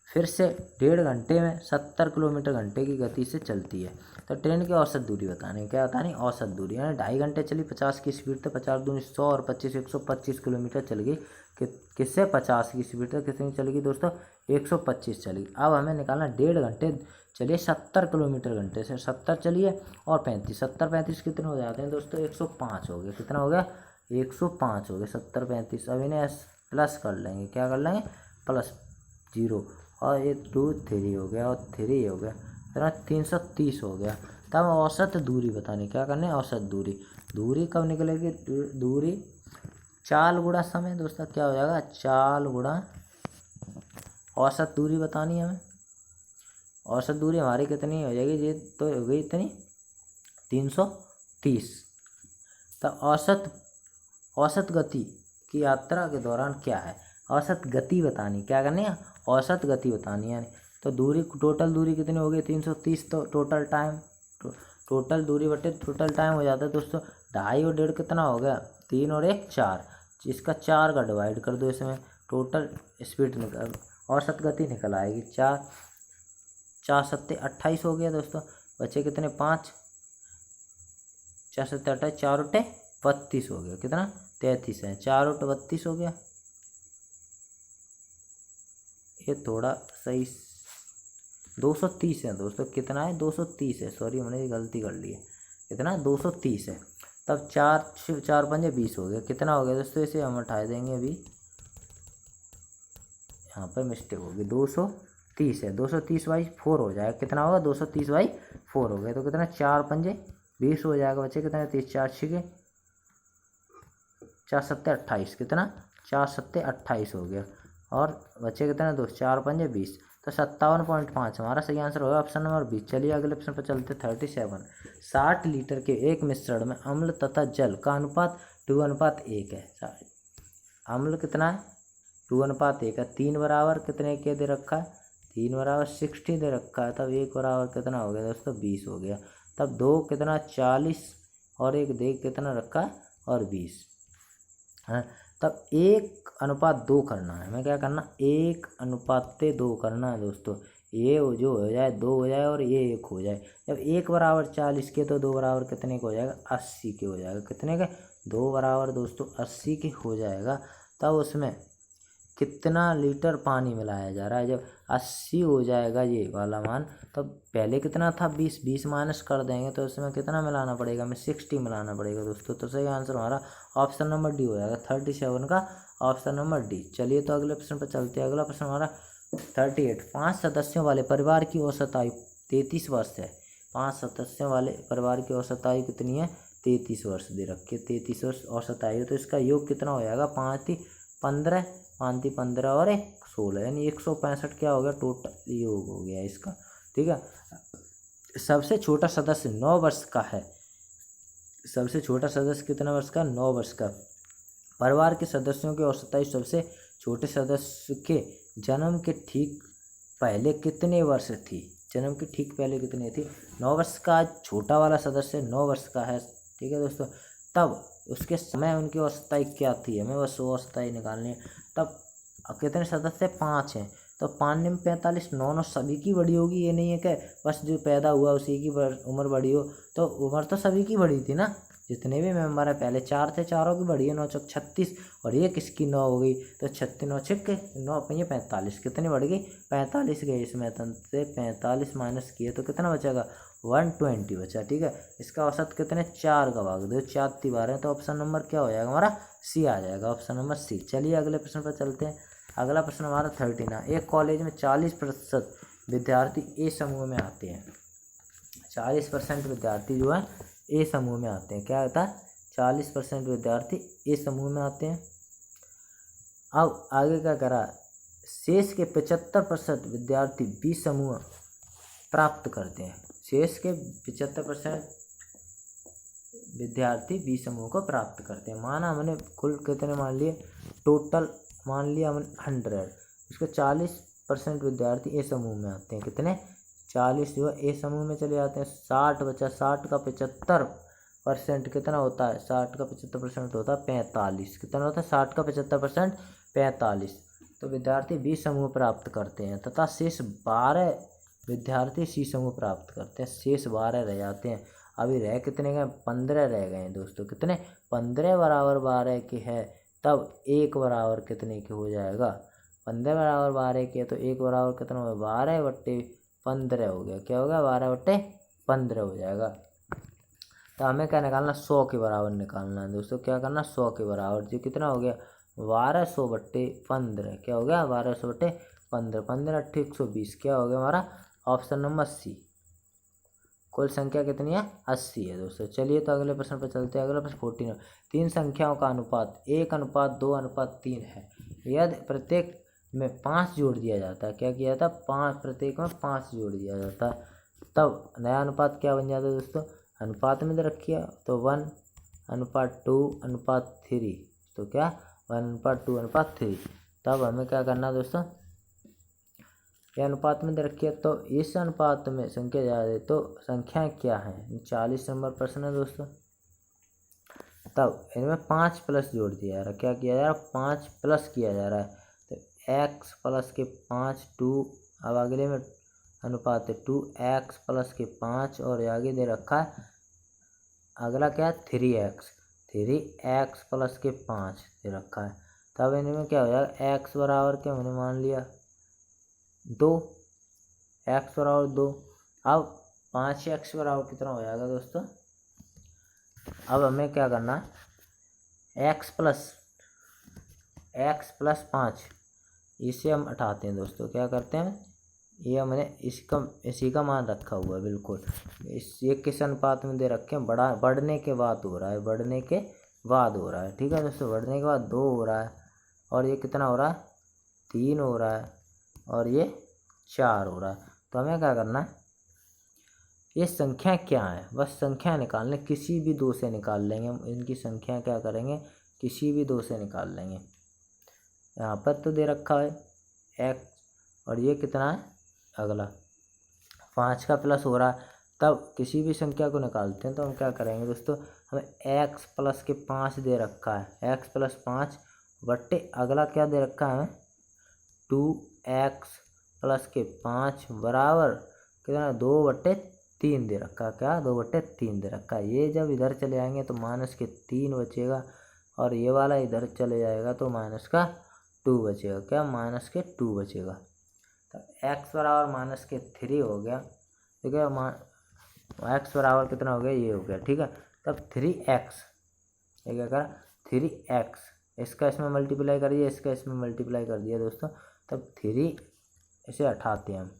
Speaker 1: फिर से 1.5 घंटे में 70 किलोमीटर घंटे की गति से चलती है। तो ट्रेन की औसत दूरी बतानी, क्या बतानी, औसत दूरी। यानी 2.5 घंटे चली 50 की स्पीड से, 50 दूनी 100 और 25 125 किलोमीटर चल गई। किससे 50 की स्पीड से कितनी चलेगी दोस्तों, 125 चली। अब हमें निकालना 1.5 घंटे चलिए 70 किलोमीटर घंटे से, 70 चलिए और 35, 70 35 कितने हो जाते हैं दोस्तों, 105 हो गए। कितना हो गया, 105 हो गए, 70 35। अब इन्हें प्लस कर लेंगे, क्या कर लेंगे, प्लस 0 और ये 2 3 हो गया और 3 हो गया, इतना 330 हो गया। तब औसत दूरी बतानी, क्या करनी, औसत दूरी। दूरी कब निकलेगी, दूरी चाल गुणा समय दोस्तों, क्या हो जाएगा, चाल गुणा औसत दूरी बतानी है हमें। औसत दूरी हमारी कितनी हो जाएगी, ये तो हो गई इतनी 330। तब औसत गति की यात्रा के दौरान क्या है, औसत गति बतानी, क्या करनी है, औसत गति बतानी है। तो दूरी, टोटल दूरी कितनी हो गई 330, तो टोटल टाइम, टोटल दूरी बटे टोटल टाइम हो जाता है दोस्तों 2.5 और 1.5 कितना हो गया, 3 और 1 4, इसका 4 का डिवाइड कर दो इसमें, टोटल स्पीड निकल, औसत गति निकल आएगी। 4 4 7 28 हो गया दोस्तों, बचे कितने 5, 4 7 28, 4 उठे 32 हो गया, कितना 33 है, 4 उठ 32 हो गया। ये थोड़ा सही 230 है दोस्तों, कितना है 230 है, सॉरी हमने ये गलती कर ली है, कितना 230 है। तब 4 4 5 20 हो गया, कितना हो गया दोस्तों, इसे हम उठा देंगे अभी, यहाँ पर मिस्टेक होगी, 230 है, 230/4 हो जाएगा, कितना होगा 230/4 हो गया। तो कितना 4 5 20 हो जाएगा, बच्चे कितना 30, 4 6 4 7 28, कितना 4 7 28 हो गया, और बच्चे कितना 2 4 5 20, तो 57.5 हमारा सही आंसर होगा ऑप्शन नंबर बी। चलिए अगले प्रश्न पर चलते। 37 60 लीटर के एक मिश्रण में अम्ल तथा जल का अनुपात 2:1 है। अम्ल कितना है 2:1 है, 3 बराबर कितने के दे रखा है, 3 बराबर 60 दे रखा है। तब 1 बराबर कितना हो गया दोस्तों 20 हो गया। तब 2 कितना 40 और 1 देख कितना रखा है और 20 है। तब 1:2 करना है, हमें क्या करना 1:2 करना है दोस्तों। ये जो हो जाए 2 हो जाए और ये 1 हो जाए। जब 1 बराबर 40 के तो 2 बराबर कितने के हो जाएगा 80 के हो जाएगा, कितने के 2 बराबर दोस्तों 80 के हो जाएगा। तब उसमें कितना लीटर पानी मिलाया जा रहा है, जब 80 हो जाएगा ये वाला मान, तब पहले कितना था 20 माइनस कर देंगे तो उसमें कितना मिलाना पड़ेगा, हमें 60 मिलाना पड़ेगा दोस्तों। तो सही आंसर हमारा ऑप्शन नंबर डी हो जाएगा, 37 का ऑप्शन नंबर डी। चलिए तो अगले प्रश्न पर चलते हैं। अगला प्रश्न हमारा 38 5 सदस्यों वाले परिवार की औसत आयु 33 वर्ष है। 5 सदस्यों वाले परिवार की औसत आयु कितनी है 33 वर्ष दे रखी है, 33 वर्ष औसत आयु। तो इसका योग कितना हो जाएगा 5 3 15 5 3 15 और 1 16, यानी 165 क्या हो गया टोटल योग हो गया इसका। ठीक है, सबसे छोटा सदस्य 9 वर्ष का है। सबसे छोटा सदस्य कितना वर्ष का 9 वर्ष का। परिवार के सदस्यों की औसत आयु सबसे छोटे सदस्य के जन्म के ठीक पहले कितने वर्ष थी, जन्म के ठीक पहले कितनी थी 9 वर्ष का। छोटा वाला सदस्य 9 वर्ष का है, ठीक है दोस्तों। तब उसके समय उनकी औसत आयु क्या थी, हमें बस वो औसत आयु निकालनी है। तब कितने सदस्य 5 हैं, तो 5 में 45 9 सभी की बड़ी होगी। ये नहीं है कि बस जो पैदा हुआ उसी की उम्र बड़ी हो, तो उम्र तो सभी की बड़ी थी ना, जितने भी मेंबर है पहले 4 थे चारों की बड़ी है। 9 चौक 36 और ये किसकी 9 हो गई, तो 36 9 6 9 5 45 कितनी बढ़ गई 45 गई। इसमें से 45 माइनस किए तो कितना बचेगा 120 बचा। ठीक है, इसका औसत कितने 4 का भाग दो, 4 3 12 है, तो ऑप्शन नंबर क्या हो जाएगा हमारा सी आ जाएगा, ऑप्शन नंबर सी। चलिए अगले प्रश्न पर चलते हैं। अगला प्रश्न हमारा 39 एक कॉलेज में 40% विद्यार्थी ए समूह में आते हैं। 40% विद्यार्थी जो है ए समूह में आते हैं। क्या होता है 40% विद्यार्थी ए समूह में आते हैं। अब आगे क्या करा, शेष के 75% विद्यार्थी बी समूह प्राप्त करते हैं। शेष के 75% विद्यार्थी बी समूह को प्राप्त करते हैं। माना हमने कुल कितने मान लिए, टोटल मान लिया हमने 100, उसके 40% विद्यार्थी ए समूह में आते हैं। कितने 40 जो ए समूह में चले जाते हैं। 60 बचा, 60 का 75% कितना होता है, 60 का 75% होता है 45। कितना होता है 60 का 75% 45। तो विद्यार्थी बी समूह प्राप्त करते हैं तथा शेष 12 विद्यार्थी सी समूह प्राप्त करते हैं। शेष 12 रह जाते हैं। अभी रह कितने गए? 15 रह गए हैं दोस्तों। कितने? 15 बराबर 12 के है, तब 1 बराबर कितने के हो जाएगा? 15 बराबर 12 के, तो 1 बराबर कितना होगा? 12/15 हो गया। क्या हो गया? 12/15 हो जाएगा। तो हमें क्या निकालना? 100 के बराबर निकालना है दोस्तों। क्या करना? 100 के बराबर, जो कितना हो गया? 1200/15। क्या हो गया? 1200/15। 15 × 120 क्या हो गया हमारा? Option number C. कुल संख्या कितनी है? 80 है दोस्तों। चलिए तो अगले प्रश्न पर चलते हैं। अगला प्रश्न 14। 3 संख्याओं का अनुपात 1:2:3 है। यदि प्रत्येक में 5 जोड़ दिया जाता है, क्या किया जाता? 5, प्रत्येक में 5 जोड़ दिया जाता है, तब नया अनुपात क्या बन जाता है दोस्तों? अनुपात में रखिए तो 1:2:3। तो क्या? 1:2:3। तब हमें क्या करना है दोस्तों? ये अनुपात में रखिए तो इस अनुपात में संख्या ज़्यादा है, तो संख्याएं क्या हैं? 40 नंबर प्रश्न है दोस्तों। तब इनमें 5 प्लस जोड़ दिया जा रहा है। क्या किया जा रहा है? 5 प्लस किया जा रहा है। तो x प्लस के 5 2। अब अगले में अनुपात है 2x प्लस के 5, और आगे दे रखा है अगला क्या है? 3x। 3x प्लस के 5 दे रखा है। तब इनमें क्या हो जाएगा? x बराबर क्या मैंने मान लिया? 2। x बराबर 2। अब 5x बराबर कितना हो जाएगा दोस्तों? अब हमें क्या करना? x प्लस 5, इसे हम हटाते हैं दोस्तों। क्या करते हैं? ये हमने इसी का मान रखा हुआ है बिल्कुल। ये किस अनुपात में दे रखे हैं? बढ़ने के बाद हो रहा है। बढ़ने के बाद हो रहा है। ठीक है दोस्तों। बढ़ने के बाद 2 हो रहा है, और ये कितना हो रहा है? 3 हो रहा है, और ये 4 हो रहा है। तो हमें क्या करना है? ये संख्या क्या है? बस संख्या निकालने, किसी भी 2 से निकाल लेंगे हम इनकी संख्या। क्या करेंगे? किसी भी 2 से निकाल लेंगे। यहाँ पर तो दे रखा है x, और ये कितना है? अगला 5 का प्लस हो रहा है। तब किसी भी संख्या को निकालते हैं तो हम क्या करेंगे दोस्तों? हमें x प्लस के 5 दे रखा है। x प्लस 5 बट्टे अगला क्या दे रखा है हमें? 2x प्लस के 5 बराबर कितना? 2/3 दे रखा है। क्या? 2/3 दे रखा है। ये जब इधर चले आएंगे तो -3 बचेगा, और ये वाला इधर चले जाएगा तो -2 बचेगा। क्या? -2 बचेगा। तो x बराबर -3 हो गया। ठीक है। x बराबर कितना हो गया? ये हो गया। ठीक है। तब 3x, ये क्या करा? 3x, इसका इसमें मल्टीप्लाई कर दिया, इसका इसमें मल्टीप्लाई कर दिया दोस्तों। तब 3 इसे हटाते हैं हम।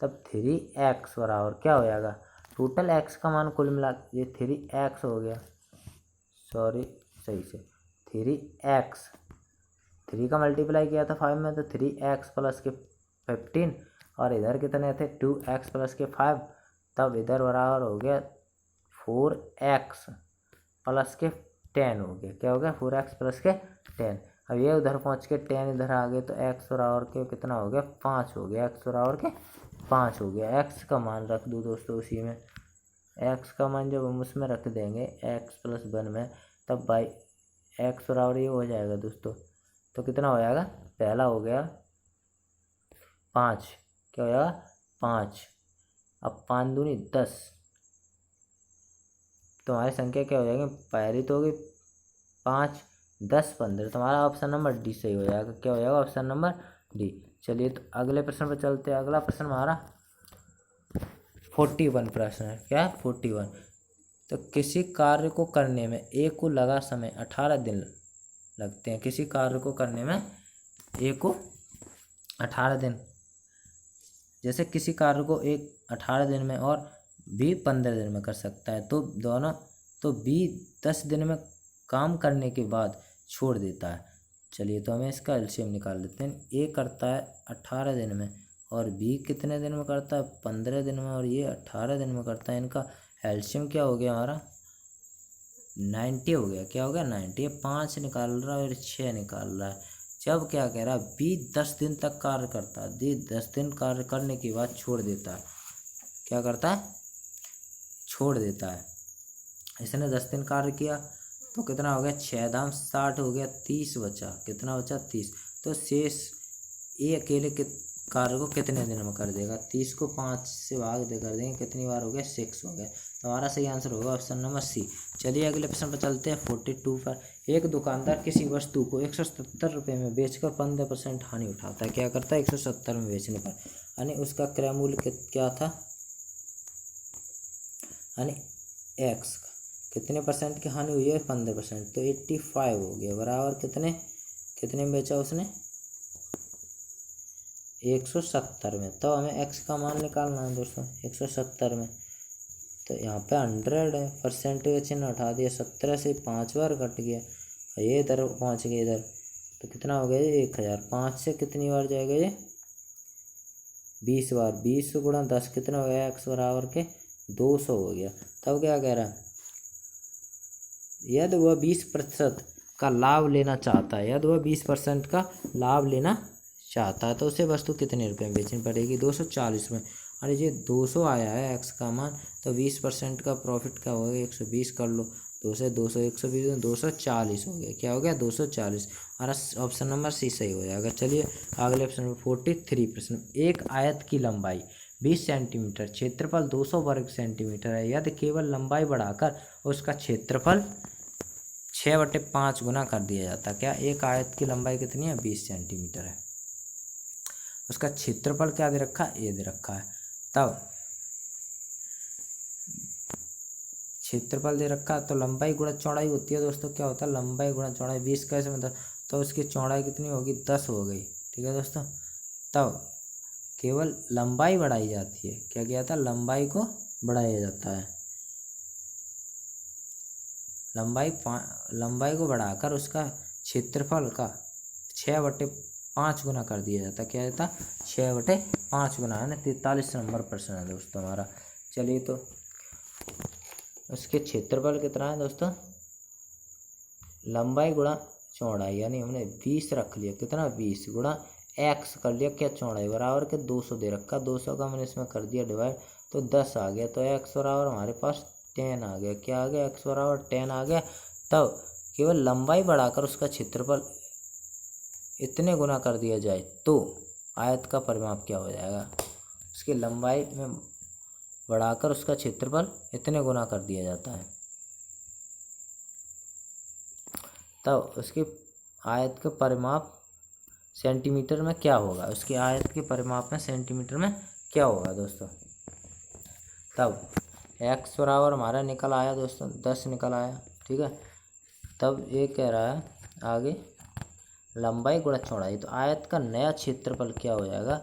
Speaker 1: तब 3x बराबर क्या हो जाएगा? टोटल x का मान कुल मिला ये 3x हो गया। सॉरी, सही से 3x, 3 का मल्टीप्लाई किया था 5 में, तो 3x प्लस के 15, और इधर कितने थे? 2x प्लस के 5। तब इधर बराबर हो गया 4x प्लस के 10 हो गया। क्या हो गया? 4x प्लस के 10। अब ये उधर पहुंच के 10 इधर आ गए, तो x बराबर के कितना हो गया? 5 हो गया। x बराबर के 5 हो गया। x का मान रख दूँ दोस्तों उसी में। x का मान जब हम उसमें रख देंगे x प्लस 1 में, तब बाई x बराबर ये हो जाएगा दोस्तों। तो कितना हो जाएगा? पहला हो गया 5। क्या हो जाएगा? 5। अब 5 दूनी 10। तो हमारी संख्या क्या हो जाएगी? पहली तो होगी 5, 10, 15। तुम्हारा ऑप्शन नंबर डी सही हो जाएगा। क्या हो जाएगा? Option number D. चलिए तो अगले प्रश्न पर चलते हैं। अगला प्रश्न हमारा 41 प्रश्न है। क्या है? 41। तो किसी कार्य को करने में ए को लगा समय 18 दिन लगते हैं। किसी कार्य को करने में ए को 18 दिन, जैसे किसी कार्य को एक 18 दिन में और बी 15 दिन में कर सकता है, तो बी 10 दिन में काम करने के बाद छोड़ देता है। चलिए तो हमें इसका एलसीएम निकाल लेते हैं। ए करता है 18 दिन में, और बी कितने दिन में करता है? 15 दिन में, और ये 18 दिन में करता है। इनका एलसीएम क्या हो गया हमारा? 90 हो गया। क्या हो गया? 90। 5 निकाल रहा है और 6 निकाल रहा है। जब क्या कह रहा है? बी 10 दिन तक कार्य करता है। बी 10 दिन कार्य करने के बाद छोड़ देता है। क्या करता है? छोड़ देता है। इसने 10 दिन कार्य किया तो कितना हो गया? 6 दाम 60 हो गया, 30 बचा। कितना बचा? 30। तो शेष ये अकेले कार्य को कितने दिन में कर देगा। 30 को 5 से भाग दे कर देंगे, कितनी बार हो गया, 6 हो गया। तो हमारा सही आंसर होगा ऑप्शन नंबर सी। चलिए अगले प्रश्न पर चलते हैं 42 पर। एक दुकानदार किसी वस्तु को 170 रुपये में बेचकर 15% हानि उठाता है। क्या करता है, 170 में बेचने पर, यानी उसका क्रय मूल्य क्या था, यानी एक्स का कितने परसेंट की हानि हुई है, 15%, तो 85 हो गया, बराबर कितने में बेचा उसने, 170 में। तो हमें एक्स का मान निकालना है दोस्तों 170 में। तो यहाँ पे 100 है, परसेंटेज चिन्ह हटा दिया, 17 से 5 बार कट गया, ये इधर पहुँच गया इधर, तो कितना हो गया ये 1000। 5 से कितनी बार जाएगा ये, 20 बार, 20 गुणा 10 कितना हो गया, एक्स बराबर के 200 हो गया। तब क्या कह रहा है, यदि वह 20% का लाभ लेना चाहता है, यदि वह 20% का लाभ लेना चाहता है तो उसे वस्तु कितने रुपए में बेचनी पड़ेगी, 240 में। अरे ये 200 आया है एक्स का मान, तो 20% का प्रॉफिट क्या होगा, 120 कर लो, 2 से 200, 120, 240 हो गया। क्या हो गया, 240। हमारा ऑप्शन नंबर सी सही हो जाएगा। चलिए अगले ऑप्शन नंबर 43 प्रश्न। एक आयत की लंबाई 20 सेंटीमीटर, क्षेत्रफल 200 वर्ग सेंटीमीटर है। यदि केवल लंबाई बढ़ाकर उसका क्षेत्रफल 6/5 गुना कर दिया जाता। क्या, एक आयत की लंबाई कितनी है, 20 सेंटीमीटर है, उसका क्षेत्रफल क्या दे रखा है, ये दे रखा है। तब क्षेत्रफल दे रखा है तो लंबाई गुणा चौड़ाई होती है दोस्तों। क्या होता है, लंबाई गुणा चौड़ाई, 20 कैसे मतलब, तो उसकी चौड़ाई कितनी होगी, 10 हो गई, ठीक है दोस्तों। तब केवल लंबाई बढ़ाई जाती है, क्या किया था, लंबाई को बढ़ाया जाता है, लंबाई को बढ़ाकर उसका क्षेत्रफल का 6/5 गुना कर दिया जाता। क्या जाता, 6/5 गुना, है ना। 43 नंबर प्रश्न है दोस्तों हमारा। चलिए तो उसके क्षेत्रफल कितना है दोस्तों, लंबाई गुणा चौड़ाई, यानी हमने 20 रख लिया, कितना 20 गुणा एक्स कर लिया, क्या चौड़ाई बराबर के 200 दे रखा, 200 का मैंने इसमें कर दिया डिवाइड, तो 10 आ गया, तो एक्स बराबर हमारे पास 10 आ गया। क्या आ गया, एक्स बराबर 10 आ गया। तब केवल लंबाई बढ़ाकर उसका क्षेत्रफल इतने गुना कर दिया जाए तो आयत का परिमाप क्या हो जाएगा, उसकी लंबाई में बढ़ाकर उसका क्षेत्रफल इतने गुना कर दिया जाता है, तब उसकी आयत का परिमाप सेंटीमीटर में क्या होगा, उसकी आयत के परिमाप में सेंटीमीटर में क्या होगा दोस्तों। तब एक्स बराबर हमारा निकल आया दोस्तों 10 निकल आया, ठीक है। तब ये कह रहा है आगे लंबाई गुणा चौड़ाई, तो आयत का नया क्षेत्रफल क्या हो जाएगा,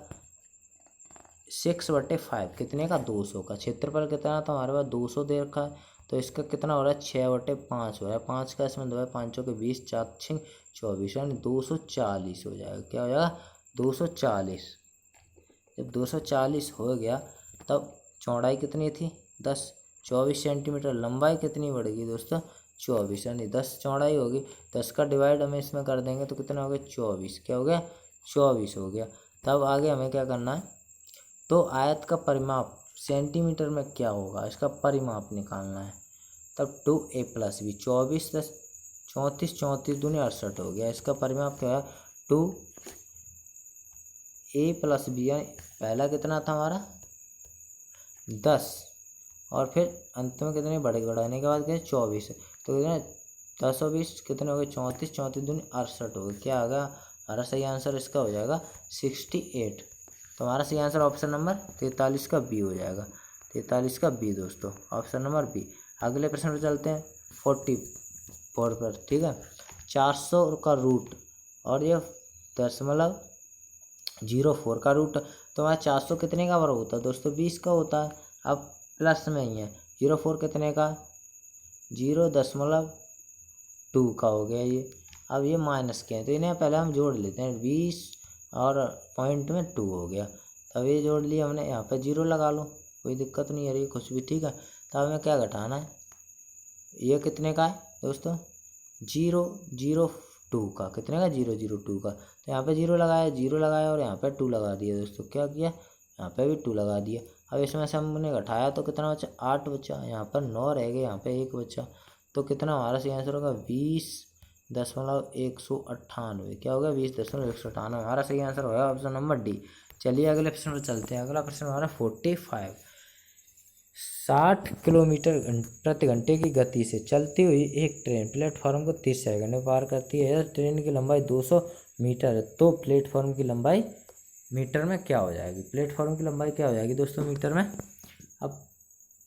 Speaker 1: 6/5 कितने का, 200 का। क्षेत्रफल कितना था हमारे पास, 200 दे रखा है, तो इसका कितना हो रहा है, 6/5 हो रहा है, 5 का इसमें 2 5 के 20, 4 6 24, यानी 240 हो जाएगा। क्या हो जाएगा, 240। जब 240 हो गया तब चौड़ाई कितनी थी, 10, 24 सेंटीमीटर, लंबाई कितनी बढ़ेगी दोस्तों, 24, यानी 10 चौड़ाई होगी, 10 का डिवाइड हमें इसमें कर देंगे तो कितना हो गया, 24। क्या हो गया, 24 हो गया। तब आगे हमें क्या करना है, तो आयत का परिमाप सेंटीमीटर में क्या होगा, इसका परिमाप निकालना है। तब 2a + b, 24 + 34, 34 दूनी 68 हो गया। इसका परिमाप क्या है, 2a + b, यानी पहला कितना था हमारा 10, और फिर अंत में कितने बढ़ाने के बाद क्या 24, तो कितना 10 और 20 कितने हो गए, 34, 34 दूनी 68 हो गए। क्या आ गया, हमारा सही आंसर इसका हो जाएगा 68। तो हमारा सही आंसर ऑप्शन नंबर 43 का बी हो जाएगा, 43 का बी दोस्तों, ऑप्शन नंबर बी। अगले प्रश्न पर चलते हैं 44 पर, ठीक है। 400 का रूट और ये 0.04 का रूट, तो हमारा 400 कितने का वर्ग होता है दोस्तों, 20 का होता है। अब प्लस में ही है, 0.4 कितने का, 0.2 का हो गया ये। अब ये माइनस के हैं तो इन्हें पहले हम जोड़ लेते हैं, 20 और पॉइंट में 2 हो गया। तब ये जोड़ लिया हमने, यहाँ पे 0 लगा लो, कोई दिक्कत नहीं आ रही कुछ भी, ठीक है। तब हमें क्या घटाना है, ये कितने का है दोस्तों, 0.02 का, कितने का 0.02 का। तो यहाँ पे 0 लगाया और यहाँ पे 2 लगा दिया दोस्तों। क्या किया, यहाँ पे भी 2 लगा दिया। अब इसमें से हमने घटाया तो कितना बचा, 8 बचा, यहाँ पर 9 रह गए, यहाँ पे 1 बचा, तो कितना हमारा सही आंसर होगा 20 20.198, क्या होगा 20.198, हमारा सही आंसर होगा ऑप्शन नंबर डी। चलिए अगले प्रश्न पर चलते हैं। अगला प्रश्न हमारा 45। 60 किलोमीटर प्रति घंटे की गति से चलती हुई एक ट्रेन प्लेटफॉर्म को 30 सेकंड में पार करती है। ट्रेन की लंबाई 200 मीटर है, तो प्लेटफॉर्म की लंबाई मीटर में क्या हो जाएगी? प्लेटफॉर्म की लंबाई क्या हो जाएगी दोस्तों मीटर में? अब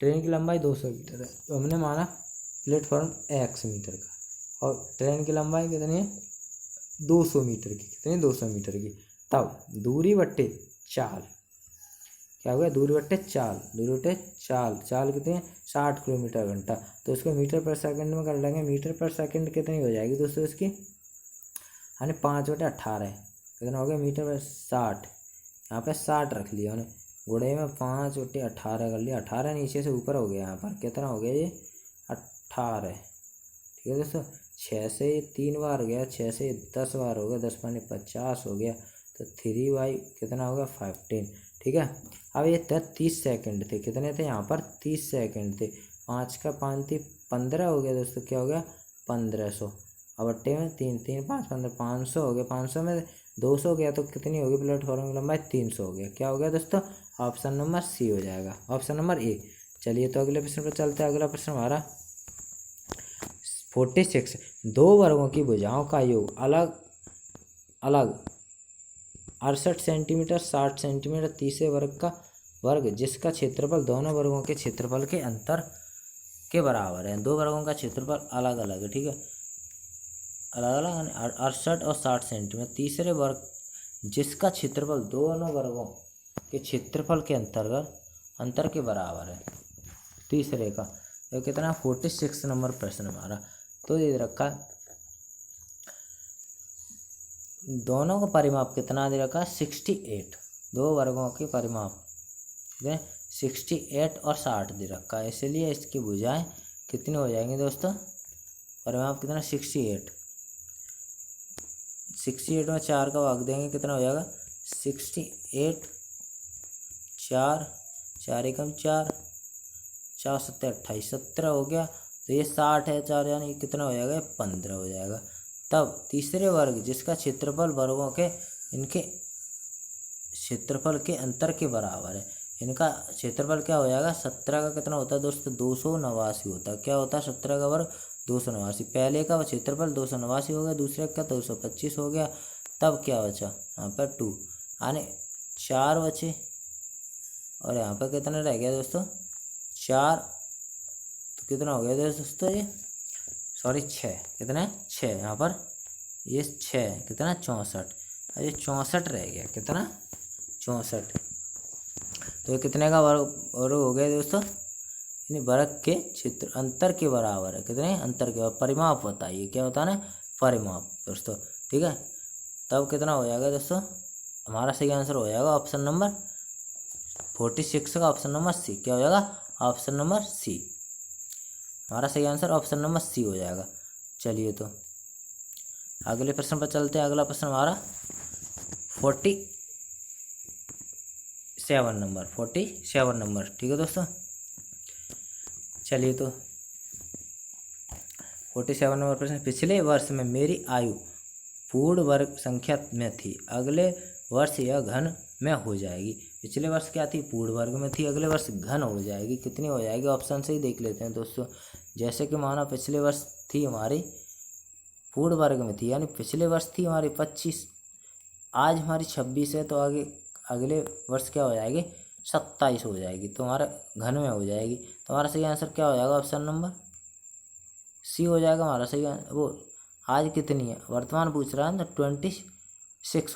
Speaker 1: ट्रेन की लंबाई 200 मीटर है, तो हमने माना प्लेटफॉर्म x मीटर का, और ट्रेन की लंबाई कितनी है? 200 मीटर की। कितनी? 200 मीटर की। तब दूरी बट्टे चाल, क्या हो गया? दूरी बट्टे चाल, दूरी बट्टे चाल, चाल कितनी है? 60 किलोमीटर घंटा, तो इसको मीटर पर सेकंड में कर लेंगे। मीटर पर सेकंड कितनी हो जाएगी दोस्तों इसकी? यानी 5/18, कितना हो गया? मीटर पर 60, यहाँ पे 60 रख लिया हमने, गुणे में 5/18 कर लिया। 18 नीचे से ऊपर हो गया, यहाँ पर कितना हो गया? ये 18, ठीक है दोस्तों। 6 से 3 बार गया, 6 से 10 बार हो गया, 10 पानी 50 हो गया, तो 3/, कितना होगा? 15, ठीक है। अब ये 30 सेकंड थे, कितने थे यहाँ पर? 30 सेकंड थे। 5 का 5 थी 15 हो गया दोस्तों, क्या हो गया? 1500। अब अट्टे में 3 3 5 15, 500 हो गया। 500 में 200 गया तो कितनी होगी प्लेटफॉर्म की लंबाई? 300 हो गया, क्या हो गया दोस्तों? ऑप्शन नंबर सी हो जाएगा, ऑप्शन नंबर ए। चलिए तो अगले प्रश्न पर चलते हैं। अगला प्रश्न हमारा 46। दो वर्गों की भुजाओं का योग अलग अलग 68 सेंटीमीटर 60 सेंटीमीटर, तीसरे वर्ग का वर्ग जिसका क्षेत्रफल दोनों वर्गों के क्षेत्रफल के अंतर के बराबर है। दो वर्गों का क्षेत्रफल अलग अलग है, ठीक है, अलग अलग 68 और 60 सेंटीमीटर। तीसरे वर्ग जिसका क्षेत्रफल दोनों वर्गों के क्षेत्रफल के अंतर के बराबर है, तीसरे का। तो कितना? 46 नंबर प्रश्न हमारा। तो ये रखा दोनों का परिमाप कितना दे रखा? 68। दो वर्गों के परिमाप 68 और 60 दे रखा है, इसलिए इसकी भुजाएं कितनी हो जाएंगी दोस्तों? परिमाप कितना? 68। 68 में 4 का भाग देंगे, कितना हो जाएगा? 68, 4 4 एकम 4, 4 7 28, 17 हो गया। तो ये 60 है, 4 यानी कितना हो जाएगा? 15 हो जाएगा। तब तीसरे वर्ग जिसका क्षेत्रफल वर्गों के इनके क्षेत्रफल के अंतर के बराबर है, इनका क्षेत्रफल क्या हो जाएगा? 17 का कितना होता है दोस्तों? 289 होता है। क्या होता है? 17 का वर्ग 289। पहले का क्षेत्रफल 289 हो गया, दूसरे का 225 हो गया। तब क्या बचा? यहाँ पर 2 यानी 4 बचे, और यहाँ पर कितना रह गया दोस्तों? 4। तो कितना हो गया दोस्तों? ये सॉरी 6, कितना है? 6, यहाँ पर ये 6, कितना? 64। अरे 64 रह गया, कितना? 64। तो ये कितने का वर्ग हो गया दोस्तों? इन वर्ग के क्षेत्र अंतर के बराबर है। कितने? अंतर के परिमाप बताइए, क्या होता है ना? परिमाप दोस्तों, ठीक है। तब कितना हो जाएगा दोस्तों? हमारा सही आंसर हो जाएगा ऑप्शन नंबर 46 का ऑप्शन नंबर सी। क्या हो जाएगा? Option number C. हमारा सही आंसर ऑप्शन नंबर सी हो जाएगा। चलिए तो अगले प्रश्न पर चलते हैं। अगला प्रश्न हमारा 47 नंबर, ठीक है दोस्तों। चलिए तो 47 नंबर प्रश्न। पिछले वर्ष में मेरी आयु पूर्ण वर्ग संख्या में थी, अगले वर्ष यह घन में हो जाएगी। पिछले वर्ष क्या थी? पूर्ण वर्ग में थी, अगले वर्ष घन हो जाएगी। कितनी हो जाएगी? ऑप्शन से ही देख लेते हैं दोस्तों। जैसे कि माना पिछले वर्ष थी हमारी पूर्ण वर्ग में थी, यानी पिछले वर्ष थी हमारी 25, आज हमारी 26 है, तो आगे अगले वर्ष क्या हो जाएगी? 27 हो जाएगी, तो हमारा घन में हो जाएगी। तो हमारा सही आंसर क्या हो जाएगा? ऑप्शन नंबर सी हो जाएगा हमारा सही आंसर। वो आज कितनी है वर्तमान पूछ रहा है, तो 26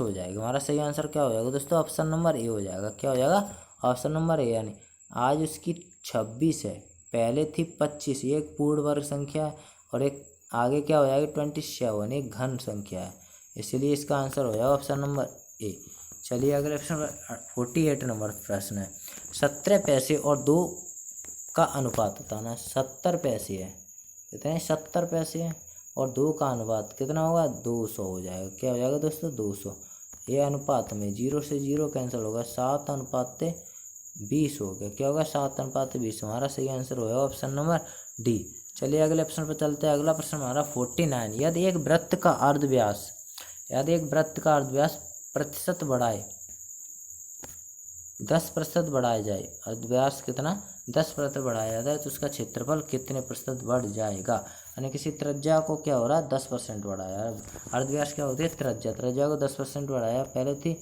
Speaker 1: हो जाएगा। हमारा सही आंसर क्या हो जाएगा दोस्तों? ऑप्शन नंबर ए हो जाएगा। क्या हो जाएगा? ऑप्शन नंबर ए, यानी आज उसकी 26 है, पहले थी 25। ये एक पूर्ण वर्ग संख्या है, और एक आगे क्या हो जाएगी? 27, एक घन संख्या है, इसलिए इसका आंसर हो जाएगा ऑप्शन नंबर ए। चलिए अगले प्रश्न पर 48 नंबर प्रश्न है। 17 पैसे और 2 का अनुपात बताना। 70 पैसे है, कितने? 70 पैसे है, और 2 का अनुपात कितना होगा? 200 हो जाएगा। क्या हो जाएगा दोस्तों? 200। ये अनुपात में 0 से 0 कैंसिल होगा, 7/20 हो गया। क्या होगा? 7/20। हमारा सही आंसर होगा ऑप्शन नंबर डी। चलिए अगले प्रश्न पर चलते हैं। अगला प्रश्न हमारा 49। यदि एक वृत्त का अर्धव्यास प्रतिशत बढ़ाए 10% बढ़ाया जाए, अर्धव्यास कितना 10% बढ़ाया जाता है तो उसका क्षेत्रफल कितने प्रतिशत बढ़ जाएगा। यानी किसी त्रिज्या को क्या हो रहा है 10% बढ़ाया। अर्धव्यास क्या होती है त्रिज्या को 10% बढ़ाया। पहले थी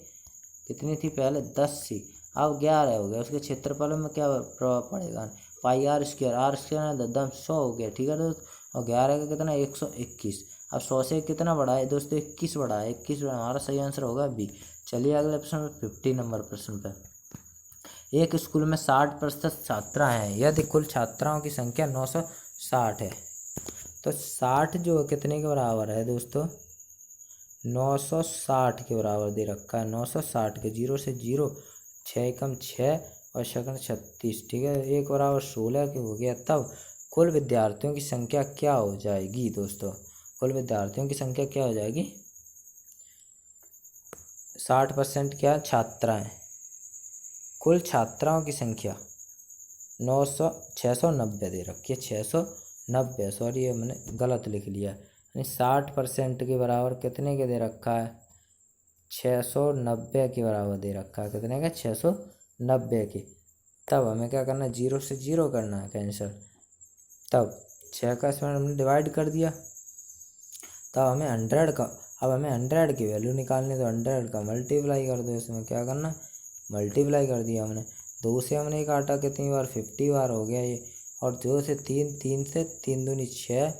Speaker 1: कितनी थी, पहले 10 थी, अब 11 हो गया। उसके क्षेत्रफल में क्या प्रभाव पड़ेगा, पाई आर स्क्वायर दम 100 हो गया, ठीक है दोस्तों। और 11 का कितना 121। अब 100 से कितना बढ़ा है दोस्तों 21 बढ़ा है, 21 हमारा सही आंसर होगा बी। चलिए अगले प्रश्न 50 नंबर प्रश्न पर। एक स्कूल में 60% छात्रा हैं, यदि कुल छात्राओं की संख्या 960 है तो 60 जो कितने के बराबर है दोस्तों 960 के बराबर दे रखा है। 960 के 0 से 0, 6 एकम 6 और सेकंड 36, ठीक है। 1 बराबर 16 के हो गया। तब कुल विद्यार्थियों की संख्या क्या हो जाएगी दोस्तों, कुल विद्यार्थियों की संख्या क्या हो जाएगी 60% क्या छात्राएं, कुल छात्राओं की संख्या 690 दे रखी है, 690, सॉरी ये मैंने गलत लिख लिया। यानी 60% के बराबर कितने के दे रखा है 690 के बराबर दे रखा है, कितने का 690 के। तब हमें क्या करना है 0 से 0 करना है कैंसिल। तब 6 का इसमें हमने डिवाइड कर दिया। तब हमें 100 का, अब हमें 100 की वैल्यू निकालनी, तो 100 का मल्टीप्लाई कर दो। इसमें क्या करना मल्टीप्लाई कर दिया हमने। 2 से हमने काटा कितनी बार 50 बार हो गया ये। और 2 से 3, 3 से 3 दूनी 6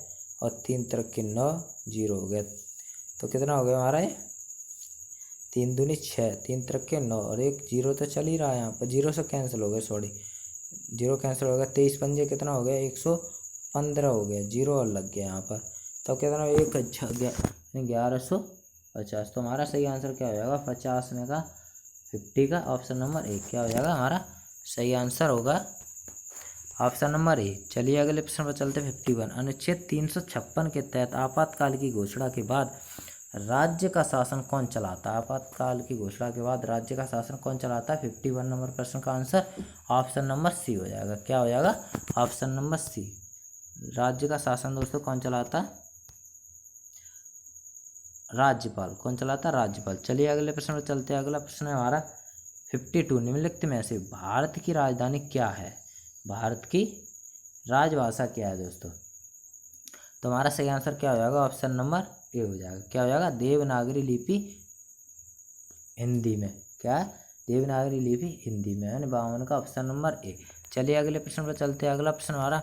Speaker 1: और 3 त्रिक 9, 0 हो गया। तो कितना हो गया हमारा ये 3 दूनी 6, 3 त्रिक 9 और 1 0 तो चल ही रहा है यहाँ पर, 0 से कैंसिल हो गया, सॉरी 0 कैंसिल हो गया। 23 पंजे कितना हो गया 115 हो गया, 0 और लग गया यहाँ पर। तो कितना 1 1150। तो हमारा सही आंसर क्या हो जाएगा 50 में का 50 का ऑप्शन नंबर 1 क्या हो जाएगा हमारा सही आंसर होगा ऑप्शन नंबर 1। चलिए अगले प्रश्न पर चलते 51। अनुच्छेद 356 के तहत आपातकाल की घोषणा के बाद राज्य का शासन कौन चलाता है, आपातकाल की घोषणा के बाद राज्य का शासन कौन चलाता है। 51 नंबर प्रश्न का आंसर ऑप्शन नंबर सी हो जाएगा, क्या हो जाएगा ऑप्शन नंबर सी। राज्य का शासन दोस्तों कौन चलाता है राज्यपाल, कौन चलाता है राज्यपाल। चलिए अगले प्रश्न पर चलते हैं। अगला प्रश्न है हमारा 52। निम्नलिखित में से भारत की राजधानी क्या है, भारत की राजभाषा क्या है दोस्तों। तो हमारा सही आंसर क्या हो जाएगा ऑप्शन नंबर ए हो जाएगा, क्या हो जाएगा देवनागरी लिपि हिंदी में, क्या है देवनागरी लिपि हिंदी में, यानी 52 का ऑप्शन नंबर ए। चलिए अगले प्रश्न पर चलते हैं। अगला प्रश्न हमारा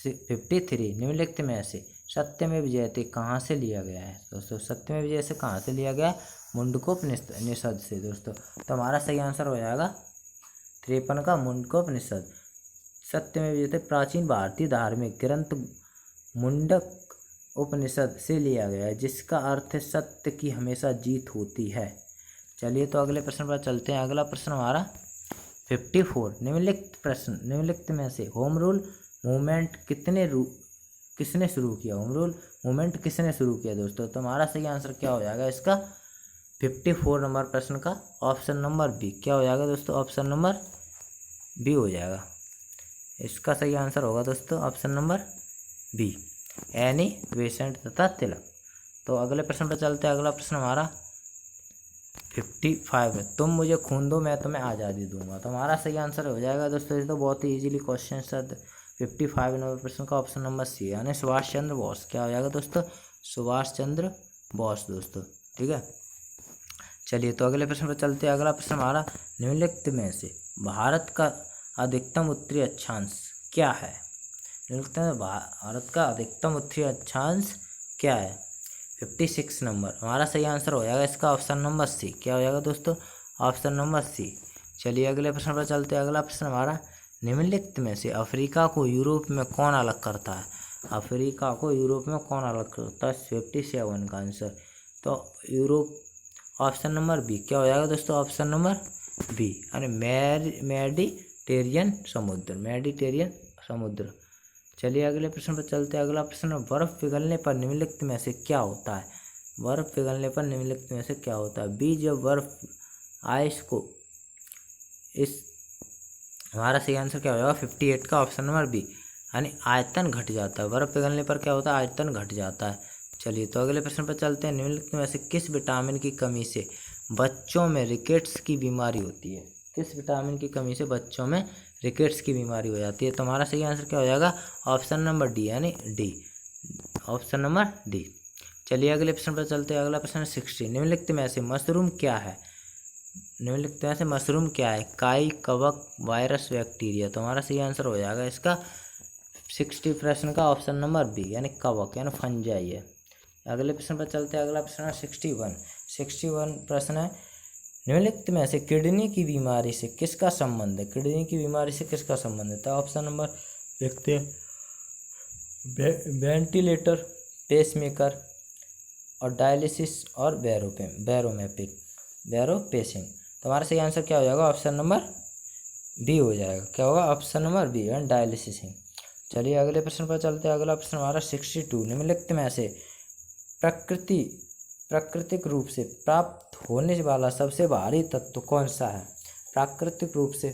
Speaker 1: 53। निम्नलिखित में से सत्यमेव जयते कहाँ से लिया गया है दोस्तों, सत्यमेव जयते कहाँ से लिया गया है मुंडकोपनिषद से दोस्तों। तो हमारा सही आंसर हो जाएगा 53 का मुंडकोपनिषद। सत्यमेव जयते प्राचीन भारतीय धार्मिक ग्रंथ मुंडक उपनिषद से लिया गया है, जिसका अर्थ है सत्य की हमेशा जीत होती है। चलिए तो अगले प्रश्न पर चलते हैं। अगला प्रश्न हमारा 54। निम्नलिखित में से होम रूल मूवमेंट किसने शुरू किया, होम रूल मूवमेंट किसने शुरू किया दोस्तों। तो हमारा सही आंसर क्या हो जाएगा इसका 54 नंबर प्रश्न का ऑप्शन नंबर बी, क्या हो जाएगा दोस्तों ऑप्शन नंबर बी हो जाएगा। इसका सही आंसर होगा दोस्तों option number B, Annie Besant तथा तिलक। तो अगले प्रश्न पर चलते हैं। अगला प्रश्न हमारा 55 है। तुम मुझे खून दो मैं तुम्हें आज़ादी दूंगा। तो हमारा सही आंसर हो जाएगा दोस्तों, ये तो बहुत ही इजीली क्वेश्चन है। 55 नंबर प्रश्न का ऑप्शन नंबर सी, यानी सुभाष चंद्र बोस, क्या हो जाएगा दोस्तों सुभाष चंद्र बोस दोस्तों, ठीक है। चलिए तो अगले प्रश्न पर चलते हैं। अगला प्रश्न हमारा निम्नलिखित में से भारत का अधिकतम उत्तरी अक्षांश क्या है, निम्नलिखित में भारत का अधिकतम उत्तरी अक्षांश क्या है 56 नंबर। हमारा सही आंसर हो जाएगा इसका ऑप्शन नंबर सी, क्या हो जाएगा दोस्तों ऑप्शन नंबर सी। चलिए अगले प्रश्न पर चलते हैं। अगला प्रश्न हमारा निम्नलिखित में से अफ्रीका को यूरोप में कौन अलग करता है, अफ्रीका को यूरोप में कौन अलग करता है 57 का आंसर। तो यूरोप ऑप्शन नंबर बी, क्या हो जाएगा दोस्तों ऑप्शन नंबर बी, यानी मेडिटेरियन समुद्र। चलिए अगले प्रश्न पर चलते हैं। अगला प्रश्न बर्फ पिघलने पर निम्नलिखित में से क्या होता है, बर्फ पिघलने पर निम्नलिखित में से क्या होता है। बी, जब बर्फ आइस को इस हमारा सही आंसर क्या हो जाएगा 58 का ऑप्शन नंबर बी, यानी आयतन घट जाता है। बर्फ़ पिघलने पर क्या होता है, आयतन घट जाता है। चलिए तो अगले प्रश्न पर चलते हैं। निम्नलिखित में से किस विटामिन की कमी से बच्चों में रिकेट्स की बीमारी होती है? किस विटामिन की कमी से बच्चों में रिकेट्स की बीमारी हो जाती है? तो हमारा सही आंसर क्या हो जाएगा, ऑप्शन नंबर डी, यानी डी, ऑप्शन नंबर डी। चलिए अगले प्रश्न पर चलते हैं। अगला प्रश्न है 60। निम्नलिखित में से मशरूम क्या है? निम्नलिखित में से मशरूम क्या है? काई, कवक, वायरस, बैक्टीरिया। तो हमारा सही आंसर हो जाएगा इसका 60 प्रश्न का ऑप्शन नंबर बी, यानी कवक, यानी फंजाई है। अगले प्रश्न पर चलते हैं। अगला प्रश्न है 61 प्रश्न है। निम्नलिखित में से किडनी की बीमारी से किसका संबंध है? किडनी की बीमारी से किसका संबंध है? तो ऑप्शन नंबर देखते हैं। वेंटिलेटर, पेसमेकर और डायलिसिस और बैरोपेसिंग। तो हमारा सही आंसर क्या हो जाएगा, ऑप्शन नंबर बी हो जाएगा। क्या होगा, ऑप्शन नंबर बी, यानी डायलिसिस। चलिए अगले प्रश्न पर चलते हैं। अगला प्रश्न हमारा 62। निम्नलिखित में से प्राकृतिक रूप से प्राप्त होने वाला सबसे भारी तत्व कौन सा है? प्राकृतिक रूप से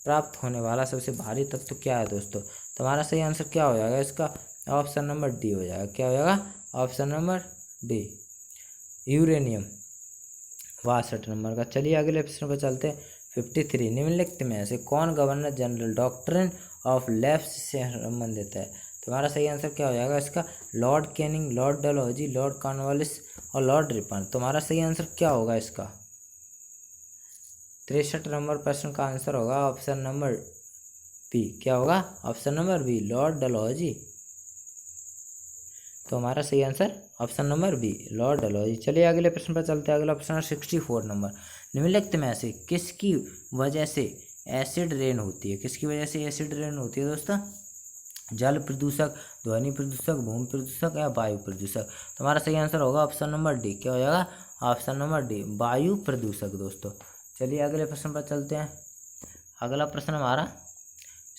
Speaker 1: प्राप्त होने वाला सबसे भारी तत्व क्या है दोस्तों? तो हमारा सही आंसर क्या हो जाएगा इसका, ऑप्शन नंबर डी हो जाएगा। क्या हो जाएगा, option number D, uranium, 62 number का। चलिए अगले प्रश्न पर चलते हैं। 53। निम्नलिखित में से कौन governor general doctrine of lapse से संबंधित है? तो हमारा सही आंसर क्या हो जाएगा इसका, Lord Canning, Lord Dalhousie, Lord Cornwallis और लॉर्ड रिपन। तो हमारा सही आंसर क्या होगा इसका, 63 नंबर प्रश्न का आंसर होगा ऑप्शन नंबर बी। क्या होगा, option number B, Lord Dalhousie. तो हमारा सही answer option number B, Lord Dalhousie. चलिए अगले प्रश्न पर चलते हैं। अगला प्रश्न है 64 नंबर। निम्नलिखित में से किसकी वजह से एसिड रेन होती है? किसकी वजह से एसिड रेन होती है दोस्तों? जल प्रदूषक, ध्वनि प्रदूषक, भूमि प्रदूषक या वायु प्रदूषक। तो हमारा सही आंसर होगा ऑप्शन नंबर डी। क्या हो जाएगा, ऑप्शन नंबर डी, वायु प्रदूषक दोस्तों। चलिए अगले प्रश्न पर चलते हैं। अगला प्रश्न हमारा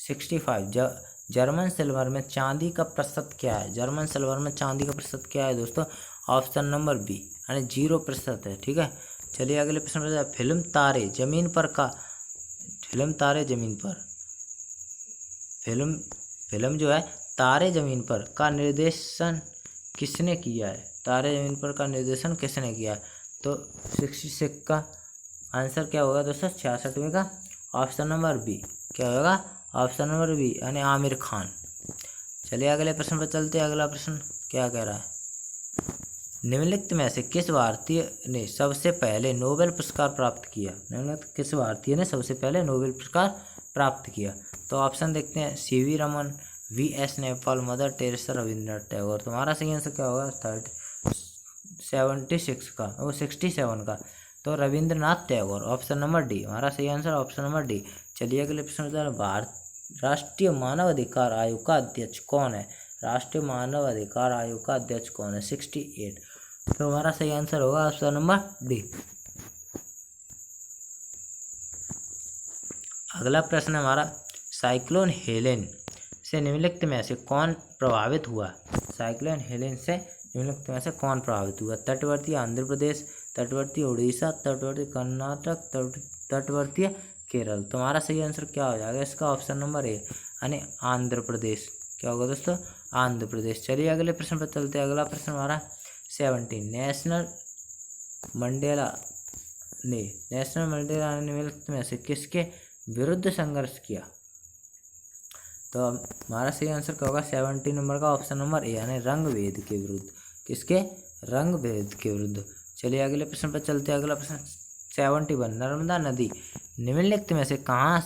Speaker 1: 65। जर्मन सिल्वर में चांदी का प्रतिशत क्या है? जर्मन सिल्वर में चांदी का प्रतिशत क्या है दोस्तों? ऑप्शन नंबर बी, यानी 0% है। ठीक है, चलिए अगले प्रश्न पर। फिल्म तारे जमीन पर फिल्म जो है तारे जमीन पर का निर्देशन किसने किया है? तारे जमीन पर का निर्देशन किसने किया है? तो 66 का आंसर क्या होगा दोस्तों, 66वें का ऑप्शन नंबर बी। क्या होगा, ऑप्शन नंबर बी, यानी आमिर खान। चलिए अगले प्रश्न पर चलते हैं। अगला प्रश्न क्या कह रहा है, निम्नलिखित में से किस भारतीय ने सबसे पहले नोबेल पुरस्कार प्राप्त किया? निम्नलिखित किस भारतीय ने सबसे पहले नोबेल पुरस्कार प्राप्त किया? तो ऑप्शन देखते हैं, CV Raman, VS Naipaul, Mother Teresa, Rabindranath Tagore. तुम्हारा सही आंसर क्या होगा, 67 का, तो Rabindranath Tagore, option number D, हमारा सही आंसर ऑप्शन नंबर डी। चलिए अगले प्रश्न, भारत राष्ट्रीय मानव अधिकार आयोग का अध्यक्ष कौन है? राष्ट्रीय मानव अधिकार आयोग का अध्यक्ष कौन है? 68, तो हमारा सही आंसर होगा ऑप्शन नंबर डी। अगला प्रश्न हमारा, साइक्लोन हेलेन से निम्नलिखित में से कौन प्रभावित हुआ? साइक्लोन हेलेन से निम्नलिखित में से कौन प्रभावित हुआ? तटवर्ती आंध्र प्रदेश, तटवर्ती उड़ीसा, तटवर्ती कर्नाटक, तटवर्ती केरल। तुम्हारा सही आंसर क्या हो जाएगा इसका, ऑप्शन नंबर ए, यानी आंध्र प्रदेश। क्या होगा दोस्तों, आंध्र प्रदेश। चलिए अगले प्रश्न पर चलते हैं। अगला प्रश्न हमारा 70। नेशनल मंडेला ने निम्नलिखित में से किसके विरुद्ध संघर्ष किया? तो हमारा सही आंसर क्या होगा, 70 नंबर का ऑप्शन नंबर ए, यानी रंग भेद के विरुद्ध। किसके, रंग भेद के विरुद्ध। चलिए अगले प्रश्न पर चलते हैं। अगला प्रश्न 71। नर्मदा नदी निम्नलिखित में से कहाँ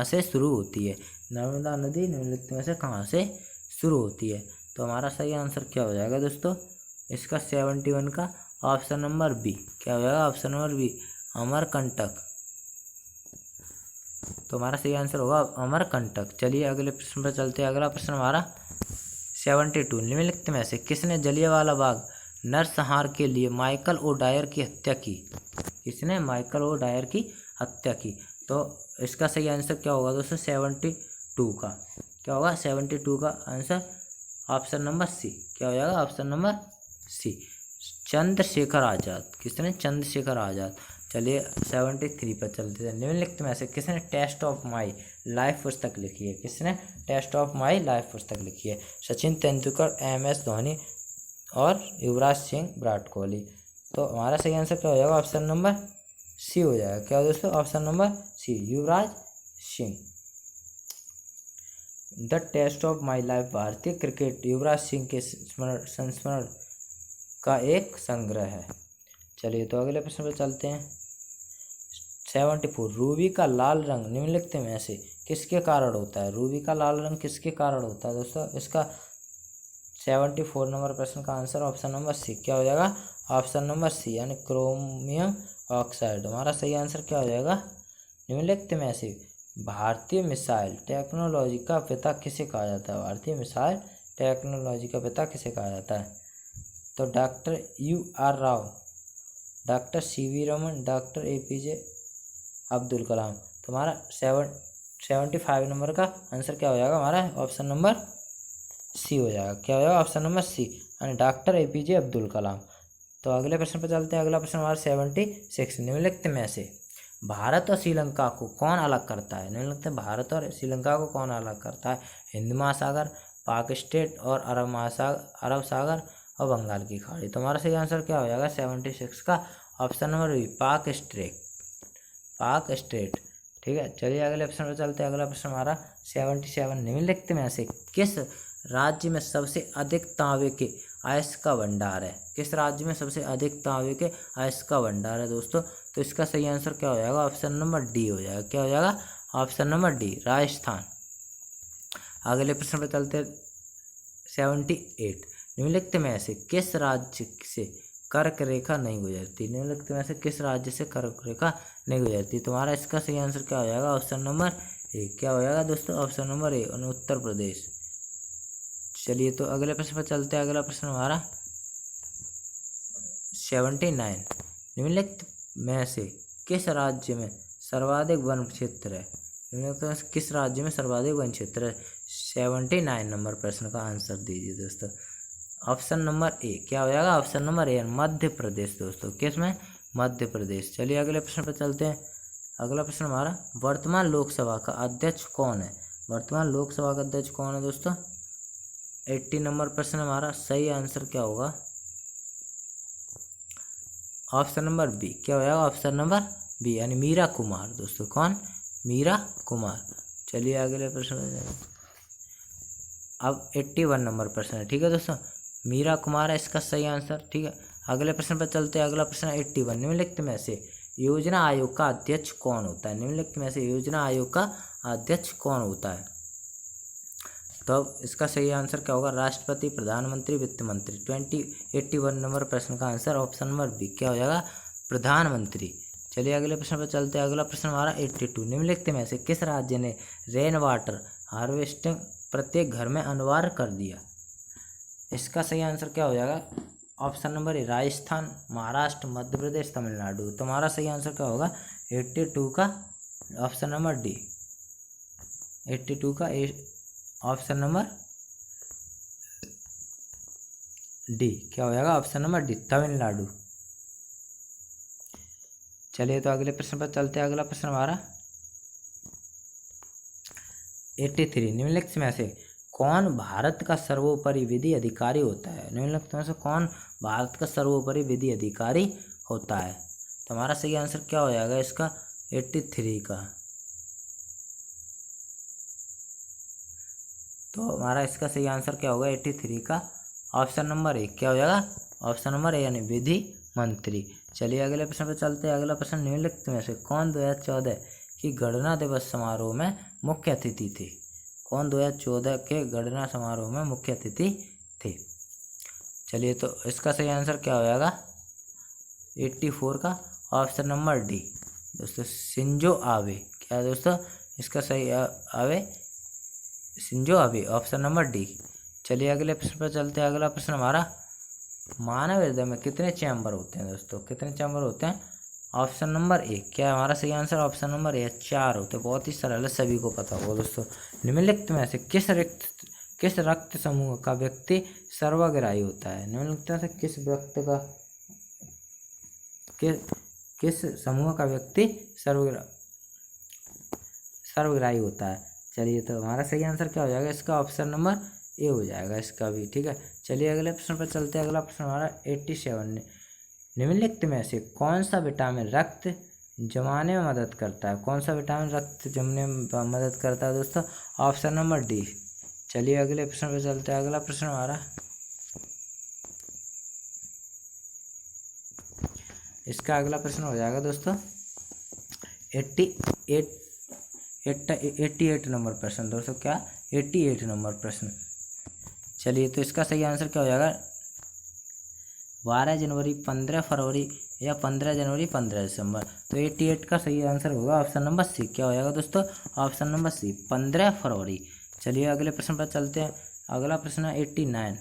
Speaker 1: से शुरू होती है? नर्मदा नदी निम्नलिखित में से कहाँ से शुरू होती है? तो हमारा सही आंसर क्या हो जाएगा दोस्तों इसका, 71 का ऑप्शन नंबर बी। क्या हो जाएगा, ऑप्शन नंबर बी, अमरकंटक। तो हमारा सही आंसर होगा अमरकंटक। चलिए अगले प्रश्न पर चलते हैं। अगला प्रश्न हमारा 72। निम्नलिखित में से किसने जलियांवाला बाग नरसंहार के लिए माइकल ओ डायर की हत्या की? किसने माइकल ओ डायर की हत्या की? तो इसका सही आंसर क्या होगा दोस्तों, 72 का। क्या होगा, 72 का आंसर ऑप्शन नंबर सी। क्या हो जाएगा, ऑप्शन नंबर सी, चंद्रशेखर आज़ाद। किसने, चंद्रशेखर आज़ाद। चलिए 73 पर चलते हैं। निम्नलिखित में से किसने टेस्ट ऑफ माई लाइफ पुस्तक लिखी है? किसने टेस्ट ऑफ माई लाइफ पुस्तक लिखी है? सचिन तेंदुलकर, MS धोनी और युवराज सिंह, विराट कोहली। तो हमारा सही आंसर क्या हो जाएगा? ऑप्शन नंबर सी हो जाएगा। क्या दोस्तों? Option number C, Yuvraj Singh. The Test of My Life भारतीय क्रिकेट युवराज सिंह के संस्मरण का एक संग्रह है। चलिए तो अगले प्रश्न पर चलते हैं। 74 रूबी का लाल रंग निम्नलिखित में से किसके कारण होता है? रूबी का लाल रंग किसके कारण होता है दोस्तों? इसका 74 नंबर प्रश्न का आंसर ऑप्शन नंबर सी क्या हो जाएगा? ऑप्शन नंबर सी यानी क्रोमियम ऑक्साइड। हमारा सही आंसर क्या हो जाएगा? निम्नलिखित में से भारतीय मिसाइल टेक्नोलॉजी का पिता किसे कहा जाता है? भारतीय मिसाइल टेक्नोलॉजी का पिता किसे कहा जाता है? तो doctor UR Rao, doctor CV Raman, doctor APJ Abdul Kalam. तो हमारा 75 नंबर का आंसर क्या हो जाएगा? हमारा ऑप्शन नंबर सी हो जाएगा। क्या हो जाएगा? ऑप्शन नंबर सी यानी डॉक्टर APJ अब्दुल कलाम। तो अगले प्रश्न पर चलते हैं। अगला प्रश्न हमारा 76 निम्नलिखित में से भारत और श्रीलंका को कौन अलग करता है? निम्नलिखित में भारत और श्रीलंका को कौन अलग करता है? हिंद महासागर, पाक स्टेट और अरब महासागर, अरब सागर और बंगाल की खाड़ी। तो हमारा सही आंसर क्या हो जाएगा? 76 का ऑप्शन नंबर बी, पाक स्टेट, पाक स्टेट। ठीक है, चलिए अगले प्रश्न पर चलते हैं। अगला प्रश्न हमारा 77 निम्नलिखित में से किस राज्य में सबसे अधिक तांबे के अयस्क का भंडार है? किस राज्य में सबसे अधिक तांबे के अयस्क का भंडार है दोस्तों? तो इसका सही आंसर क्या हो जाएगा? ऑप्शन नंबर डी हो जाएगा। क्या हो जाएगा? Option number D, Rajasthan. अगले प्रश्न पर चलते हैं। 78 निम्नलिखित में से किस राज्य से कर्क रेखा नहीं गुजरती? निम्नलिखित में से किस राज्य से कर्क रेखा नहीं गुजरती? तुम्हारा इसका सही आंसर क्या हो जाएगा? ऑप्शन नंबर ए। क्या हो जाएगा दोस्तों? ऑप्शन नंबर ए, उत्तर प्रदेश। चलिए तो अगले प्रश्न पर चलते हैं। अगला प्रश्न हमारा 79 निम्नलिखित में से किस राज्य में सर्वाधिक वन क्षेत्र है? निम्नलिखित में से किस राज्य में सर्वाधिक वन क्षेत्र है? 79 नंबर प्रश्न का आंसर दीजिए दोस्तों। ऑप्शन नंबर ए क्या हो जाएगा? ऑप्शन नंबर ए, मध्य प्रदेश दोस्तों। किस में? मध्य प्रदेश। चलिए अगले प्रश्न पर चलते हैं। अगला प्रश्न हमारा वर्तमान लोकसभा का अध्यक्ष कौन है? वर्तमान लोकसभा का अध्यक्ष कौन है दोस्तों? 80 नंबर प्रश्न हमारा सही आंसर क्या होगा? Option number B. क्या हो जाएगा? ऑप्शन नंबर बी यानी मीरा कुमार दोस्तों। कौन? मीरा कुमार। चलिए अगले प्रश्न अब 81 नंबर प्रश्न है। ठीक है दोस्तों, मीरा कुमार है इसका सही आंसर। ठीक है, अगले प्रश्न पर चलते हैं। अगला प्रश्न 81 निम्नलिखित में से योजना आयोग का अध्यक्ष कौन होता है? निम्नलिखित में से योजना आयोग का अध्यक्ष कौन होता है? तो अब इसका सही आंसर क्या होगा? राष्ट्रपति, प्रधानमंत्री, वित्त मंत्री। 81 नंबर प्रश्न का आंसर ऑप्शन नंबर बी क्या हो जाएगा? प्रधानमंत्री। चलिए अगले प्रश्न पर चलते हैं। अगला प्रश्न हमारा 82 निम्नलिखित में से किस राज्य ने रेन वाटर हार्वेस्टिंग प्रत्येक घर में अनिवार्य कर दिया? इसका सही आंसर क्या हो जाएगा? Option number A, Rajasthan, Maharashtra, Madhya Pradesh, Tamil Nadu. तुम्हारा सही आंसर क्या होगा? 82 का ऑप्शन नंबर डी, 82 का ऑप्शन नंबर डी क्या हो जाएगा? Option number D, Tamil Nadu. चलिए तो अगले प्रश्न पर चलते हैं। अगला प्रश्न हमारा 83 निम्नलिखित में से कौन भारत का सर्वोपरि विधि अधिकारी होता है? निम्नलिखित में से कौन भारत का सर्वोपरि विधि अधिकारी होता है? तो हमारा सही आंसर क्या हो जाएगा इसका? 83 का। तो हमारा इसका सही आंसर क्या होगा? 83 का ऑप्शन नंबर ए क्या हो जाएगा? ऑप्शन नंबर ए यानी विधि मंत्री। चलिए अगले प्रश्न पर चलते हैं। अगला प्रश्न निम्नलिखित में से कौन 2014 की गणना दिवस समारोह में मुख्य अतिथि थे? कौन 2014 के गणना समारोह में मुख्य अतिथि थे? चलिए तो इसका सही आंसर क्या हो जाएगा? 84 का ऑप्शन नंबर डी दोस्तों, शिंजो आबे। क्या है दोस्तों? इसका सही Abe, Shinzo Abe, option number D. चलिए अगले प्रश्न पर चलते हैं। अगला प्रश्न हमारा मानव हृदय में कितने चैम्बर होते हैं दोस्तों? कितने चैम्बर होते हैं? ऑप्शन नंबर ए क्या है हमारा सही आंसर? ऑप्शन नंबर ए 4 होते हैं। बहुत ही सरल है, सभी को पता होगा दोस्तों। निम्नलिखित में से किस रक्त समूह का व्यक्ति सर्वाग्राही होता है? निम्नलिखित में से किस समूह का व्यक्ति सर्वग्राही होता है। चलिए तो हमारा सही आंसर क्या हो जाएगा इसका, ऑप्शन नंबर ए हो जाएगा इसका भी। ठीक है, चलिए अगले प्रश्न पर चलते हैं। अगला प्रश्न हमारा 87 निम्नलिखित में से कौन सा विटामिन रक्त जमाने में मदद करता है। कौन सा विटामिन रक्त जमने में मदद करता है दोस्तों, ऑप्शन नंबर डी। चलिए अगले प्रश्न पर चलते हैं। अगला प्रश्न हमारा इसका अगला प्रश्न हो जाएगा दोस्तों 88 नंबर प्रश्न दोस्तों, क्या 88 नंबर प्रश्न। चलिए तो इसका सही आंसर क्या हो जाएगा, 12 जनवरी, 15 फरवरी या 15 जनवरी, 15 दिसंबर। तो 88 का सही आंसर होगा ऑप्शन नंबर सी। क्या हो जाएगा दोस्तों, ऑप्शन नंबर सी, 15 फरवरी। चलिए अगले प्रश्न पर चलते हैं। अगला प्रश्न है 89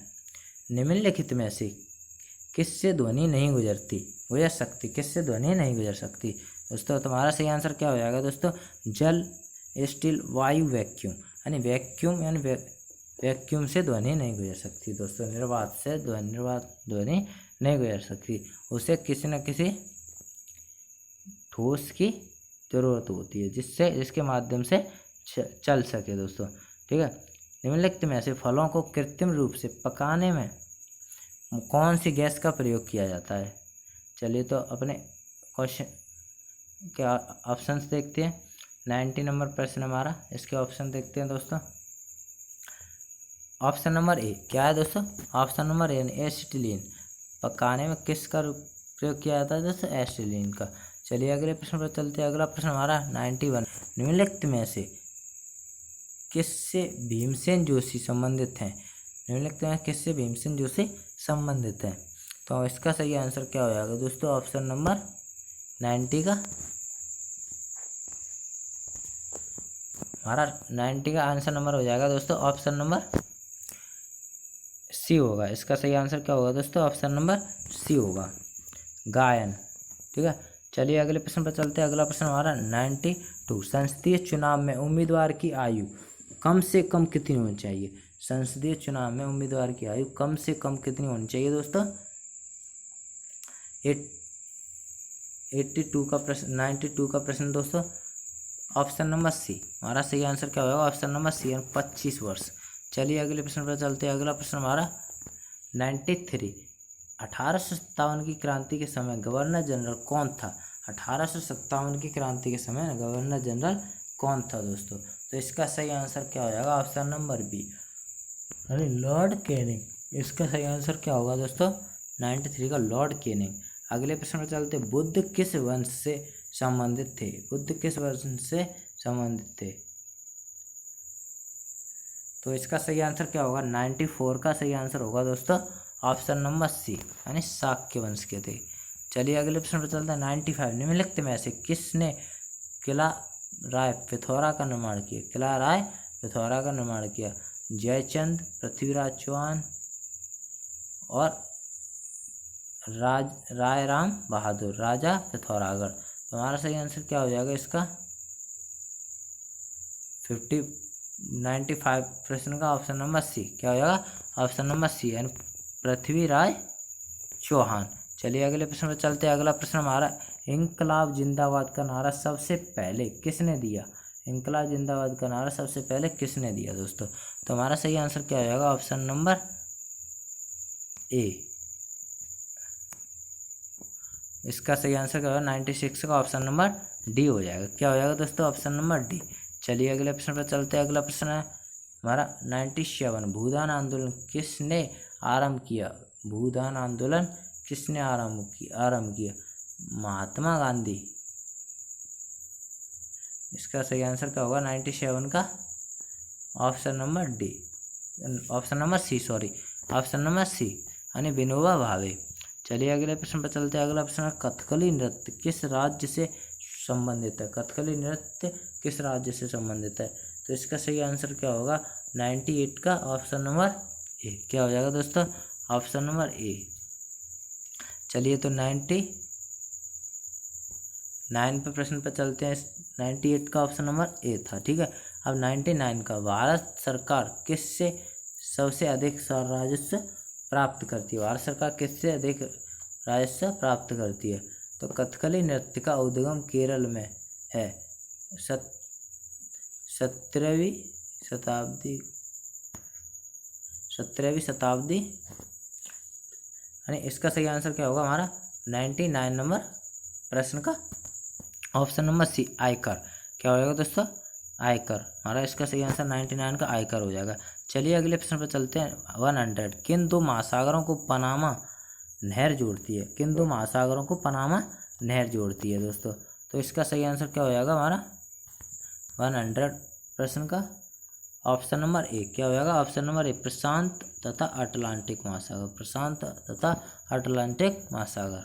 Speaker 1: निम्नलिखित में से किससे ध्वनि नहीं गुजर सकती, किससे ध्वनि नहीं गुजर सकती दोस्तों। तुम्हारा सही आंसर क्या हो जाएगा दोस्तों, जल, स्टील, वायु, वैक्यूम। यानी वैक्यूम से ध्वनि नहीं गुजर सकती दोस्तों, निर्वात से ध्वनि नहीं गुजर सकती। उसे किसी न किसी ठोस की जरूरत होती है जिसके माध्यम से चल सके दोस्तों। ठीक है, निम्नलिखित में से फलों को कृत्रिम रूप से पकाने में कौन सी गैस का प्रयोग किया जाता है। चलिए तो अपने क्वेश्चन के ऑप्शंस देखते हैं। 90 नंबर प्रश्न हमारा, इसके ऑप्शन देखते हैं दोस्तों। ऑप्शन नंबर ए क्या है दोस्तों, ऑप्शन नंबर ए एसिटिलीन। पकाने में किसका प्रयोग किया जाता है दोस्तों, एसिटिलीन का। चलिए अगले प्रश्न पर चलते हैं। अगला प्रश्न हमारा 91 निम्नलिखित में से किससे भीमसेन जोशी संबंधित हैं। निम्नलिखित में किससे भीमसेन जोशी संबंधित हैं। तो इसका सही आंसर क्या हो जाएगा दोस्तों, ऑप्शन नंबर 90 का, हमारा 90 का आंसर नंबर हो जाएगा दोस्तों ऑप्शन नंबर सी होगा। इसका सही आंसर क्या होगा दोस्तों, ऑप्शन नंबर सी होगा, गायन। ठीक है, चलिए अगले प्रश्न पर चलते हैं। अगला प्रश्न हमारा 92 संसदीय चुनाव में उम्मीदवार की आयु कम से कम कितनी होनी चाहिए। संसदीय चुनाव में उम्मीदवार की आयु कम से कम कितनी होनी चाहिए दोस्तों। 92 का प्रश्न दोस्तों, ऑप्शन नंबर सी। हमारा सही आंसर क्या होगा, ऑप्शन नंबर सी, 25 वर्ष। चलिए अगले प्रश्न पर चलते हैं। अगला प्रश्न हमारा 93 1857 की क्रांति के समय गवर्नर जनरल कौन था। 1857 की क्रांति के समय गवर्नर जनरल कौन था दोस्तों। तो इसका सही आंसर क्या हो जाएगा, ऑप्शन नंबर बी, अरे लॉर्ड कैनिंग। इसका सही आंसर क्या होगा दोस्तों, 93 का लॉर्ड कैनिंग। अगले प्रश्न पर चलते, बुद्ध किस वंश से संबंधित थे। बुद्ध किस वंश से संबंधित थे। तो इसका सही आंसर क्या होगा, 94 का सही आंसर होगा दोस्तों ऑप्शन नंबर सी, यानी शाक्य वंश के थे। चलिए अगले प्रश्न पर चलते हैं। 95 निम्नलिखित में से किसने किला राय पिथौरा का निर्माण किया। किला राय पिथौरा का निर्माण किया, जयचंद, पृथ्वीराज चौहान और राय राम बहादुर, राजा पिथौरागढ़। तो हमारा सही आंसर क्या हो जाएगा इसका, 95 प्रश्न का ऑप्शन नंबर सी। क्या हो जाएगा, ऑप्शन नंबर सी, यानी पृथ्वीराज चौहान। चलिए अगले प्रश्न पर चलते हैं। अगला प्रश्न हमारा, इंकलाब जिंदाबाद का नारा सबसे पहले किसने दिया। इंकलाब जिंदाबाद का नारा सबसे पहले किसने दिया दोस्तों। तो हमारा सही आंसर क्या हो जाएगा, ऑप्शन नंबर ए। इसका सही आंसर क्या होगा, 96 का ऑप्शन नंबर डी हो जाएगा। क्या हो जाएगा दोस्तों, ऑप्शन नंबर डी। चलिए अगले प्रश्न पर चलते हैं। अगला प्रश्न है हमारा 97 भूदान आंदोलन किसने आरंभ किया। भूदान आंदोलन किसने आरंभ किया, महात्मा गांधी। इसका सही आंसर क्या होगा, 97 का option number D, option number C, option number C, यानी विनोबा भावे। चलिए अगले प्रश्न पर चलते हैं। अगला प्रश्न है, कथकली नृत्य किस राज्य से संबंधित है। कथकली नृत्य किस राज्य से संबंधित है। तो इसका सही आंसर क्या होगा, 98 का ऑप्शन नंबर ए। क्या हो जाएगा दोस्तों, ऑप्शन नंबर ए। चलिए तो 99 पे प्रश्न पर चलते हैं। 98 का ऑप्शन नंबर ए था। ठीक है, अब 99 का, भारत सरकार किससे सबसे अधिक राजस्व प्राप्त करती है। भारत सरकार किससे अधिक राजस्व प्राप्त करती है। तो कथकली नृत्य का उद्गम केरल में है। 17वीं शताब्दी यानी इसका सही आंसर क्या होगा हमारा 99 नंबर प्रश्न का ऑप्शन नंबर सी आयकर। क्या हो जाएगा दोस्तों? आयकर। हमारा इसका सही आंसर 99 का आयकर हो जाएगा। चलिए अगले प्रश्न पर चलते हैं। 100 किन दो महासागरों को पनामा नहर जोड़ती है? किन दो महासागरों को पनामा नहर जोड़ती है दोस्तों? तो इसका सही आंसर क्या हो जाएगा हमारा 100 प्रश्न का ऑप्शन नंबर ए। क्या हो जाएगा? ऑप्शन नंबर ए प्रशांत तथा अटलांटिक महासागर। प्रशांत तथा अटलांटिक महासागर।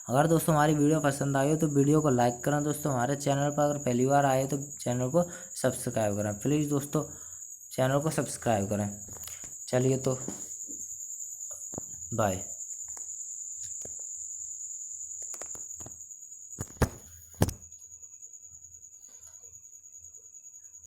Speaker 1: अगर दोस्तों हमारी वीडियो पसंद आई हो तो वीडियो को लाइक करें दोस्तों। हमारे चैनल पर अगर पहली बार आए तो चैनल को सब्सक्राइब करें प्लीज़ दोस्तों, चैनल को सब्सक्राइब करें। चलिए तो बाय।